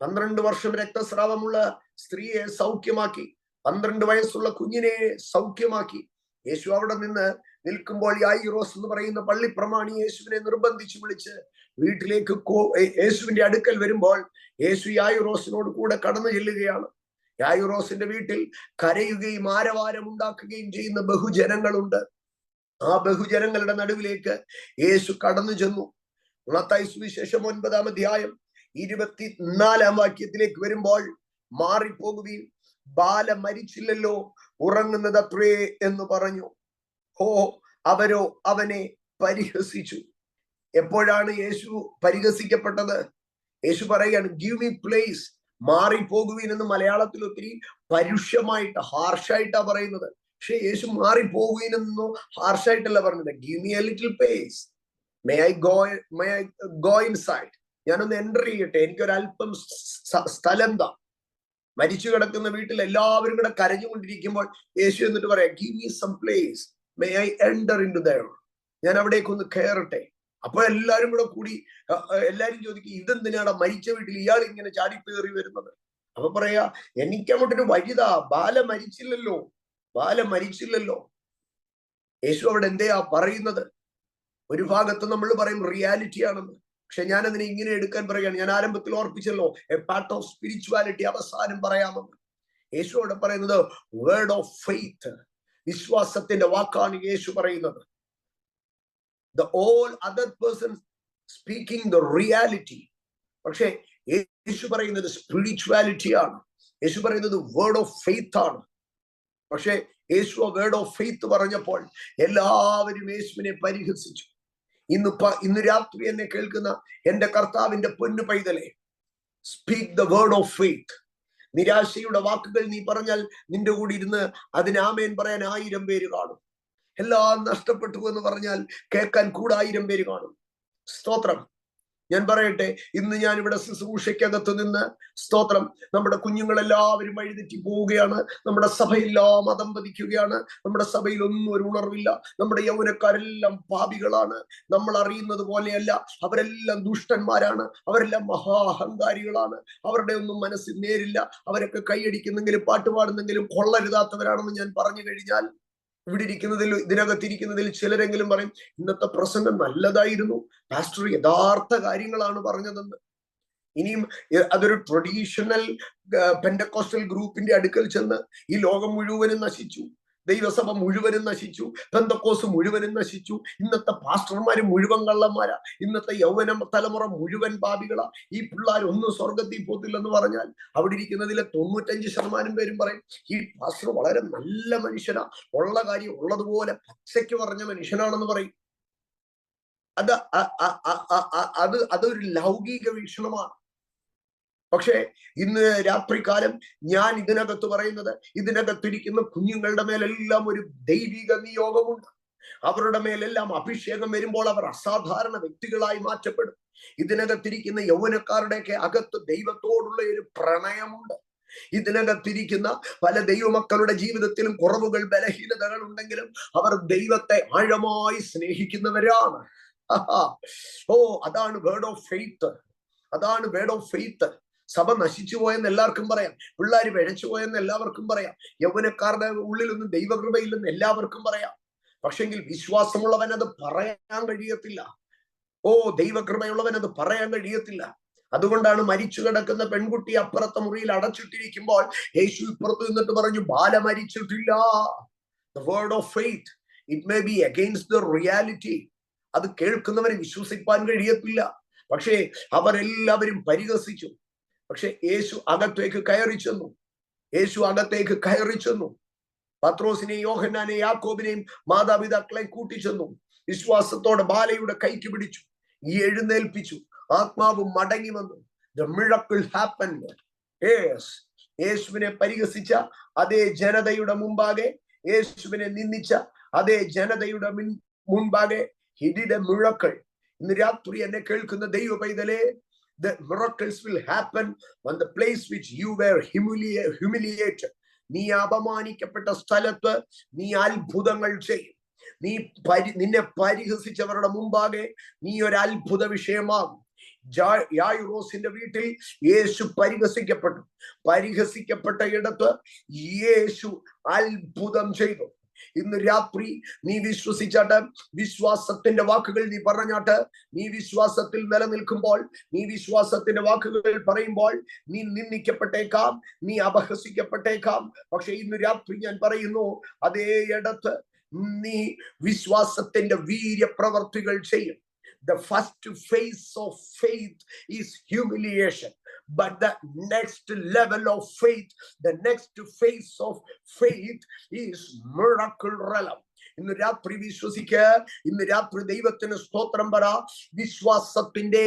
12 വർഷം രക്തസ്രാവമുള്ള സ്ത്രീയെ സൗഖ്യമാക്കി, 12 വയസ്സുള്ള കുഞ്ഞിനെ സൗഖ്യമാക്കി. യേശു അവിടെ നിന്ന് നിൽക്കുമ്പോൾ യായിറോസ് എന്ന് പറയുന്ന പള്ളിപ്രമാണി യേശുവിനെ നിർബന്ധിച്ച് വിളിച്ച് വീട്ടിലേക്ക് യേശുവിന്റെ അടുക്കൽ വരുമ്പോൾ യേശു യായിറോസിനോട് കൂടെ കടന്നു ചെല്ലുകയാണ്. യായിറോസിന്റെ വീട്ടിൽ കരയുകയും ആരവാരം ഉണ്ടാക്കുകയും ചെയ്യുന്ന ബഹുജനങ്ങളുണ്ട്. ആ ബഹുജനങ്ങളുടെ നടുവിലേക്ക് യേശു കടന്നു ചെന്നു. മത്തായി സുവിശേഷം 9-ാം അധ്യായം 24-ാം വാക്യത്തിലേക്ക് വരുമ്പോൾ, മാറിപ്പോകുവീൻ, ബാല മരിച്ചില്ലല്ലോ, ഉറങ്ങുന്നത് അത്രേ എന്ന് പറഞ്ഞു. ഹോ, അവരോ അവനെ പരിഹസിച്ചു. എപ്പോഴാണ് യേശു പരിഹസിക്കപ്പെട്ടത്? യേശു പറയുകയാണ്, ഗിവ് മീ പ്ലേസ്. മാറിപ്പോകുവീൻ എന്ന് മലയാളത്തിൽ ഒത്തിരി പരുഷമായിട്ട്, ഹാർഷായിട്ടാ പറയുന്നത്. പക്ഷെ യേശു മാറിപ്പോകുവീനെന്നോ ഹാർഷായിട്ടല്ല പറഞ്ഞത്. Give me A little place. May I go inside? ഞാനൊന്ന് എൻ്റർ ചെയ്യട്ടെ, എനിക്കൊരല്പം സ്ഥലം താ. മരിച്ചു കിടക്കുന്ന വീട്ടിൽ എല്ലാവരും കൂടെ കരഞ്ഞുകൊണ്ടിരിക്കുമ്പോൾ യേശു എന്നിട്ട് പറയാം, give me some place, may I enter into there, ഞാൻ അവിടേക്കൊന്ന് കയറട്ടെ. അപ്പൊ എല്ലാരും കൂടെ കൂടി എല്ലാരും ചോദിക്കും, ഇതെന്തിനാണ് മരിച്ച വീട്ടിൽ ഇയാൾ ഇങ്ങനെ ചാടിപ്പേറി വരുന്നത്? അപ്പൊ പറയാ, എനിക്ക് അങ്ങോട്ടൊരു വഴിതാ, ബാല മരിച്ചില്ലല്ലോ. യേശു അവിടെ എന്തെയാ പറയുന്നത്? ഒരു ഭാഗത്ത് നമ്മൾ പറയും റിയാലിറ്റി ആണെന്ന്, പക്ഷെ ഞാൻ അതിനെ ഇങ്ങനെ എടുക്കാൻ പറയുകയാണ്. ഞാൻ ആരംഭത്തിൽ ഓർപ്പിച്ചല്ലോ, എ പാർട്ട് ഓഫ് സ്പിരിച്വാലിറ്റി അവസാനം പറയാമെന്ന്. യേശു അവിടെ പറയുന്നത് വേർഡ് ഓഫ് ഫെയ്ത്ത്, വിശ്വാസത്തിന്റെ വാക്കാണ് യേശു പറയുന്നത്. The all other persons speaking the reality, പക്ഷെ യേശു പറയുന്നത് സ്പിരിച്വാലിറ്റി ആണ്. യേശു പറയുന്നത് വേർഡ് ഓഫ് ഫെയ്ത്ത് ആണ്. പക്ഷെ യേശു വേർഡ് ഓഫ് ഫെയ്ത്ത് പറഞ്ഞപ്പോൾ എല്ലാവരും യേശുവിനെ പരിഹസിച്ചു. ഇന്ന് രാത്രി എന്നെ കേൾക്കുന്ന എന്റെ കർത്താവിന്റെ പൊന്നു പൈതലേ, speak the word of faith. നിരാശയുടെ വാക്കുകൾ നീ പറഞ്ഞാൽ നിന്റെ കൂടി ഇരുന്ന് അതിന് ആമേൻ പറയാൻ 1000 പേര് കാണും. എല്ലാം നഷ്ടപ്പെട്ടു എന്ന് പറഞ്ഞാൽ കേൾക്കാൻ കൂടെ 1000 പേര് കാണും. സ്തോത്രം. ഞാൻ പറയട്ടെ, ഇന്ന് ഞാൻ ഇവിടെ ശുശ്രൂഷയ്ക്കകത്ത് നിന്ന് സ്തോത്രം, നമ്മുടെ കുഞ്ഞുങ്ങളെല്ലാവരും വഴിതെറ്റി പോവുകയാണ്. നമ്മുടെ സഭയെല്ലാം മതം പതിക്കുകയാണ്. നമ്മുടെ സഭയിൽ ഒന്നും ഒരു ഉണർവില്ല. നമ്മുടെ യൗവനക്കാരെല്ലാം പാപികളാണ്. നമ്മൾ അറിയുന്നത് പോലെയല്ല. അവരെല്ലാം ദുഷ്ടന്മാരാണ്. അവരെല്ലാം മഹാഹങ്കാരികളാണ്. അവരുടെ ഒന്നും മനസ്സിൽ നേരില്ല. അവരൊക്കെ കൈയടിക്കുന്നെങ്കിലും പാട്ടുപാടുന്നെങ്കിലും കൊള്ളരുതാത്തവരാണെന്ന് ഞാൻ പറഞ്ഞു കഴിഞ്ഞാൽ, ഇതിനകത്തിരിക്കുന്നതിൽ ചിലരെങ്കിലും പറയും, ഇന്നത്തെ പ്രസംഗം നല്ലതായിരുന്നു, പാസ്റ്റർ യഥാർത്ഥ കാര്യങ്ങളാണ് പറഞ്ഞതെന്ന്. ഇനിയും അതൊരു ട്രഡീഷണൽ പെന്റക്കോസ്റ്റൽ ഗ്രൂപ്പിന്റെ അടുക്കൽ ചെന്ന് ഈ ലോകം മുഴുവനും നശിച്ചു, ദൈവസഭ മുഴുവനും നശിച്ചു, പെന്തക്കോസ് മുഴുവനും നശിച്ചു, ഇന്നത്തെ പാസ്റ്റർമാര് മുഴുവൻ കള്ളന്മാരാ, ഇന്നത്തെ യൗവന തലമുറ മുഴുവൻ പാപികളാ, ഈ പിള്ളേർ ഒന്നും സ്വർഗത്തിൽ പോത്തില്ലെന്ന് പറഞ്ഞാൽ അവിടെ ഇരിക്കുന്നതിലെ 95% പേരും പറയും, ഈ പാസ്റ്റർ വളരെ നല്ല മനുഷ്യനാ, ഉള്ള കാര്യം ഉള്ളതുപോലെ പച്ചയ്ക്ക് പറഞ്ഞ മനുഷ്യനാണെന്ന് പറയും. അതൊരു ലൗകിക വീക്ഷണമാണ്. പക്ഷേ ഇന്ന് രാത്രികാലം ഞാൻ ഇതിനകത്ത് പറയുന്നത്, ഇതിനകത്തിരിക്കുന്ന കുഞ്ഞുങ്ങളുടെ മേലെല്ലാം ഒരു ദൈവിക നിയോഗമുണ്ട്. അവരുടെ മേലെല്ലാം അഭിഷേകം വരുമ്പോൾ അവർ അസാധാരണ വ്യക്തികളായി മാറ്റപ്പെടും. ഇതിനകത്തിരിക്കുന്ന യൗവനക്കാരുടെയൊക്കെ അകത്ത് ദൈവത്തോടുള്ള ഒരു പ്രണയമുണ്ട്. ഇതിനകത്തിരിക്കുന്ന പല ദൈവമക്കളുടെ ജീവിതത്തിലും കുറവുകൾ, ബലഹീനതകൾ ഉണ്ടെങ്കിലും അവർ ദൈവത്തെ ആഴമായി സ്നേഹിക്കുന്നവരാണ്. അതാണ് വേർഡ് ഓഫ് ഫെയ്ത്ത്. അതാണ് വേർഡ് ഓഫ് ഫെയ്ത്ത്. സഭ നശിച്ചു പോയെന്ന് എല്ലാവർക്കും പറയാം, പിള്ളേർ പിഴച്ചു പോയെന്ന് എല്ലാവർക്കും പറയാം, യൗവനക്കാരുടെ ഉള്ളിലൊന്നും ദൈവകൃപയില്ലെന്ന് എല്ലാവർക്കും പറയാം. പക്ഷെങ്കിൽ വിശ്വാസമുള്ളവൻ അത് പറയാൻ കഴിയത്തില്ല. ദൈവകൃപയുള്ളവൻ അത് പറയാൻ കഴിയത്തില്ല. അതുകൊണ്ടാണ് മരിച്ചു കിടക്കുന്ന പെൺകുട്ടി അപ്പുറത്തെ മുറിയിൽ അടച്ചിട്ടിരിക്കുമ്പോൾ യേശു ഇപ്പുറത്ത് നിന്നിട്ട് പറഞ്ഞു, ബാല മരിച്ചിട്ടില്ല. The word of faith, it may be against the reality. അത് കേൾക്കുന്നവരെ വിശ്വസിപ്പാൻ കഴിയത്തില്ല. പക്ഷേ അവരെല്ലാവരും പരിഹസിച്ചു. പക്ഷെ യേശു അകത്തേക്ക് കയറി ചെന്നു. പത്രോസിനെയും യോഹന്നാനെയും യാക്കോബിനെയും മാതാപിതാക്കളെ കൂട്ടിച്ചെന്നു. വിശ്വാസത്തോടെ ബാലയുടെ കൈക്ക് പിടിച്ചു, എഴുന്നേൽപ്പിച്ചു. ആത്മാവ് മടങ്ങി വന്നു. The miracle happened. Yes. യേശുവിനെ പരിഹസിച്ച അതേ ജനതയുടെ മുമ്പാകെ, യേശുവിനെ നിന്ദിച്ച അതേ ജനതയുടെ മുൻപാകെ he did a miracle. ഇന്ന് രാത്രി എന്നെ കേൾക്കുന്ന ദൈവ പൈതലേ, the miracles will happen on the place which you were humiliated. നീ അപമാനിക്കപ്പെട്ട സ്ഥലത്ത് നീ അത്ഭുതങ്ങൾ ചെയ്യും. നിന്നെ പരിഹസിച്ചവരുടെ മുമ്പാകെ നീ ഒരു അത്ഭുത വിഷയമാകും. യായിറോസിന്റെ വീട്ടിൽ യേശു പരിഹസിക്കപ്പെട്ട ഇടത്ത് യേശു അത്ഭുതം ചെയ്തു. ഇന്ന് രാത്രി നീ വിശ്വസിച്ചാട്ട്, വിശ്വാസത്തിന്റെ വാക്കുകൾ നീ പറഞ്ഞാട്ട്, നീ വിശ്വാസത്തിൽ നിലനിൽക്കുമ്പോൾ, നീ വിശ്വാസത്തിന്റെ വാക്കുകൾ പറയുമ്പോൾ, നീ നിന്ദിക്കപ്പെട്ടേക്കാം, നീ അപഹസിക്കപ്പെട്ടേക്കാം. പക്ഷെ ഇന്ന് രാത്രി ഞാൻ പറയുന്നു, അതേ ഇടത്ത് നീ വിശ്വാസത്തിന്റെ വീര്യപ്രവർത്തികൾ ചെയ്യും. The first phase of faith is humiliation. But the next level of faith, the next phase of faith is miracle realm. ഇന്ന് രാത്രി വിശ്വസിക്ക. ഇന്ന് രാത്രി ദൈവത്തിന് സ്തോത്രം പറ. വിശ്വാസത്തിന്റെ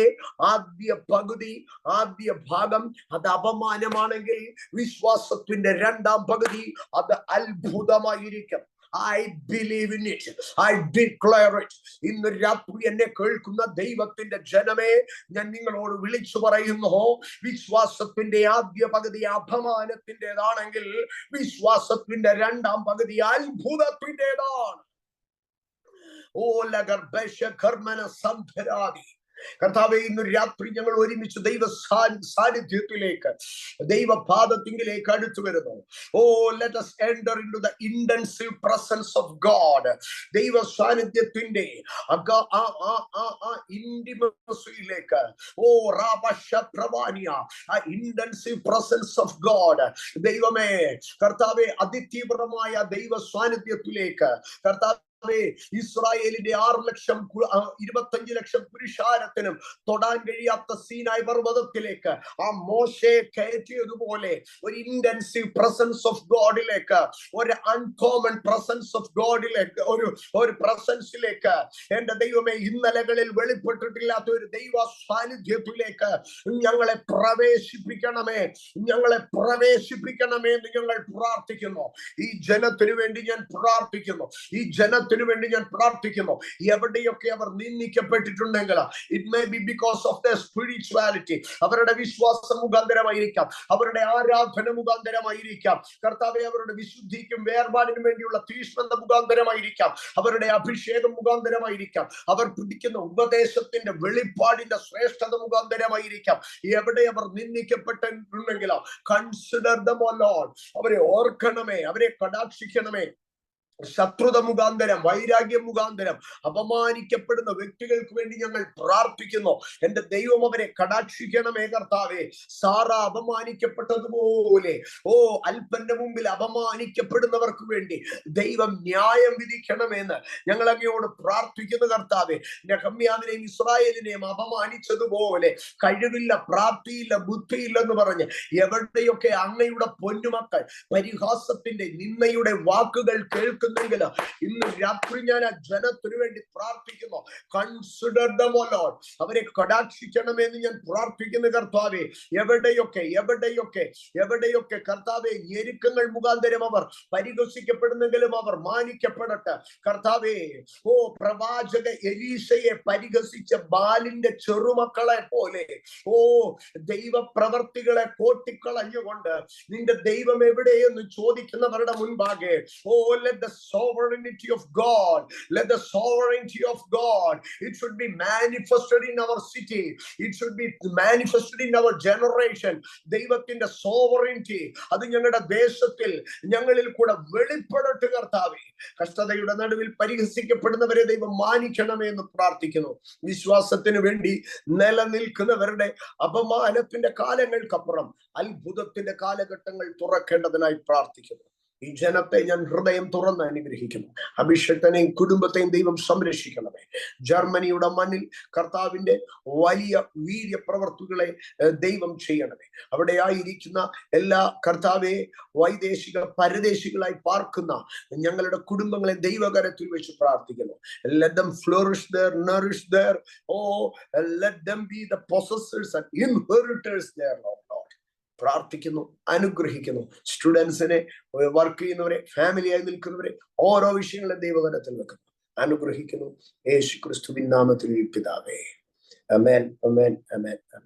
ആദ്യ പകുതി, ആദ്യ ഭാഗം അത് അപമാനമാണെങ്കിൽ, വിശ്വാസത്തിന്റെ രണ്ടാം പകുതി അത് അത്ഭുതമായിരിക്കും. I believe in it. I declare it. ഇന്ന് രാത്രി എന്നെ കേൾക്കുന്ന ദൈവത്തിന്റെ ജനമേ, ഞാൻ നിങ്ങളോട് വിളിച്ചു പറയുന്നു, വിശ്വാസത്തിന്റെ ആദ്യ പകുതി അപമാനത്തിൻ്റെതാണെങ്കിൽ വിശ്വാസത്തിന്റെ രണ്ടാം പകുതി അത്ഭുതത്തിൻ്റെതാണ്. ഓ ലഗർബശ കർമ്മന സന്ധരാദി. കർത്താവേ, ഇന്ന് രാത്രി ഞങ്ങൾ ഒരുമിച്ച് ദൈവ സാന്നിധ്യത്തിലേക്ക്, ദൈവപാദത്തിങ്കിലേക്ക് അടുത്തു വരുന്നു. Oh let us enter into the intensive presence of God. ദൈവ സാന്നിധ്യത്തിന്റെ ഇന്റിമസിയിലേക്ക്, ഓ റാബശ പ്രവാനിയ, ആ ഇന്റൻസീവ് പ്രസൻസ് ഓഫ് ഗോഡ്. ദൈവമേ, കർത്താവേ, അതിതീവ്രമായ ദൈവ സാന്നിധ്യത്തിലേക്ക് കർത്താവ് ഇസ്രായേലിന്റെ 6,25 ലക്ഷം പുരുഷാരത്തിനും തൊടാൻ കഴിയാത്ത സീനായ് പർവ്വതത്തിലേക്ക് ആ മോശയെ കയറ്റിയതുപോലെ ഒരു ഇന്റൻസീവ് പ്രസൻസ് ഓഫ് ഗോഡിലേക്ക്, ഒരു അൺകോമൺ പ്രസൻസ് ഓഫ് ഗോഡിലേക്ക്, ഒരു പ്രസൻസിലേക്ക്, എന്റെ ദൈവമേ, ഇന്നലകളിൽ വെളിപ്പെട്ടിട്ടില്ലാത്ത ഒരു ദൈവ സാന്നിധ്യത്തിലേക്ക് ഞങ്ങളെ പ്രവേശിപ്പിക്കണമേ, ഞങ്ങളെ പ്രവേശിപ്പിക്കണമേ എന്ന് ഞങ്ങൾ പ്രാർത്ഥിക്കുന്നു. ഈ ജനത്തിനു വേണ്ടി ഞാൻ പ്രാർത്ഥിക്കുന്നു. ഈ ജനത്തിനു വേണ്ടി ഞാൻ പ്രാർത്ഥിക്കുന്നു. എവിടെയൊക്കെ അവർ നിന്ദിക്കപ്പെട്ടിട്ടുണ്ടെങ്കിൽ, it may be because of the spirituality, അവരുടെ വിശ്വാസം മുഖാന്തരമായിരിക്കാം, അവരുടെ ആരാധന മുഖാന്തരമായിരിക്കാം, കർത്താവെ, അവരുടെ വിശുദ്ധിക്കും വേർപാടിനും വേണ്ടിയുള്ള തീഷ്ണത മുഖാന്തരമായിരിക്കാം, അവരുടെ അഭിഷേകം മുഖാന്തരമായിരിക്കാം, അവർ പിടിക്കുന്ന ഉപദേശത്തിന്റെ വെളിപ്പാടിന്റെ ശ്രേഷ്ഠത മുഖാന്തരമായിരിക്കാം. എവിടെ അവർ നിന്ദിക്കപ്പെട്ടിട്ടുണ്ടെങ്കിലോ, കൺസിഡർ ദം ഓ ലോർഡ്, അവരെ ഓർക്കണമേ, അവരെ കടാക്ഷിക്കണമേ. ശത്രുത മുഖാന്തരം, വൈരാഗ്യം മുഖാന്തരം അപമാനിക്കപ്പെടുന്ന വ്യക്തികൾക്ക് വേണ്ടി ഞങ്ങൾ പ്രാർത്ഥിക്കുന്നു. എന്റെ ദൈവം അവരെ കടാക്ഷിക്കണമേ കർത്താവേ. സാറ അപമാനിക്കപ്പെട്ടതുപോലെ, ഓ അല്പന്റെ മുമ്പിൽ അപമാനിക്കപ്പെടുന്നവർക്ക് വേണ്ടി ദൈവം ന്യായം വിധിക്കണമെന്ന് ഞങ്ങൾ അങ്ങയോട് പ്രാർത്ഥിക്കുന്നു കർത്താവേ. നെഹമ്യാവിനെയും ഇസ്രായേലിനെയും അപമാനിച്ചതുപോലെ കഴിവില്ല, പ്രാപ്തിയില്ല, ബുദ്ധിയില്ലെന്ന് പറഞ്ഞ് എവിടെയൊക്കെ അങ്ങയുടെ പൊന്നുമക്കൾ പരിഹാസത്തിന്റെ, നിന്ദയുടെ വാക്കുകൾ കേൾക്കുന്നെങ്കിൽ, ഇന്ന് രാത്രി ഞാൻ ആ ജനത്തിനു വേണ്ടി പ്രാർത്ഥിക്കുന്നു. കൺസിഡർ ദം ഓ ലോർഡ്, അവരെ കടാക്ഷിക്കണമെന്ന് ഞാൻ പ്രാർത്ഥിക്കുന്നു കർത്താവേ. എവിടെയൊക്കെ കർത്താവേ, ഞെരുക്കങ്ങൾ മുഖാന്തരം അവർ പരിഹസിക്കപ്പെടുന്നെങ്കിലും അവർ മാനിക്കപ്പെടട്ടെ കർത്താവേ. ഓ പ്രവാചക എലീശയെ പരിഹസിച്ച ബാലിന്റെ ചെറുമക്കളെ പോലെ, ഓ ദൈവപ്രവർത്തികളെ കോട്ടിക്കളഞ്ഞുകൊണ്ട് നിന്റെ ദൈവം എവിടെയെന്ന് ചോദിക്കുന്നവരുടെ മുൻപാകെ, ഓ let the sovereignty of God, let the sovereignty of God, it should be manifested in our city, it should be manifested in our generation. ദൈവത്തിന്റെ sovereignty അത് ഞങ്ങളുടെ ദേശത്തിൽ ഞങ്ങളിൽ കൂടെ വെളിപ്പെടട്ടെ കർത്താവേ. കഷ്ടതയുടെ നടുവിൽ പരിഹസിക്കപ്പെടുന്നവരെ ദൈവം മാനിക്കണമേ എന്ന് പ്രാർത്ഥിക്കുന്നു. വിശ്വാസത്തിന് വേണ്ടി നിലനിൽക്കുന്നവരുടെ അപമാനത്തിന്റെ കാലങ്ങൾക്കപ്പുറം അത്ഭുതത്തിന്റെ കാലഘട്ടങ്ങൾ തുറക്കേണ്ടതിനായി പ്രാർത്ഥിക്കുന്നു. ഈ ജനത്തെ ഞാൻ ഹൃദയം തുറന്ന് അനുഗ്രഹിക്കുന്നു. അഭിഷേകനെയും കുടുംബത്തെയും ദൈവം സംരക്ഷിക്കണമേ. ജർമ്മനിയുടെ മണ്ണിൽ കർത്താവിന്റെ വലിയ വീര്യപ്രവർത്തികളെ ദൈവം ചെയ്യണമേ. അവിടെ ആയിരിക്കുന്ന എല്ലാ കർത്താവെ വൈദേശിക പരദേശികളായി പാർക്കുന്ന ഞങ്ങളുടെ കുടുംബങ്ങളെ ദൈവകരത്തിൽ വെച്ച് പ്രാർത്ഥിക്കുന്നു. Let them flourish there, nourish there. Oh, let them be the possessors and inheritors there, Lord. പ്രാർത്ഥിക്കുന്നു, അനുഗ്രഹിക്കുന്നു. സ്റ്റുഡൻസിനെ, വർക്ക് ചെയ്യുന്നവരെ, ഫാമിലിയായി നിൽക്കുന്നവരെ, ഓരോ വിഷയങ്ങളെ ദൈവകരത്തിൽ വെക്കുന്നു, അനുഗ്രഹിക്കുന്നു. യേശു ക്രിസ്തുവിൻ നാമത്തിൽ പിതാവേ. ആമേൻ, ആമേൻ, ആമേൻ, ആമേൻ.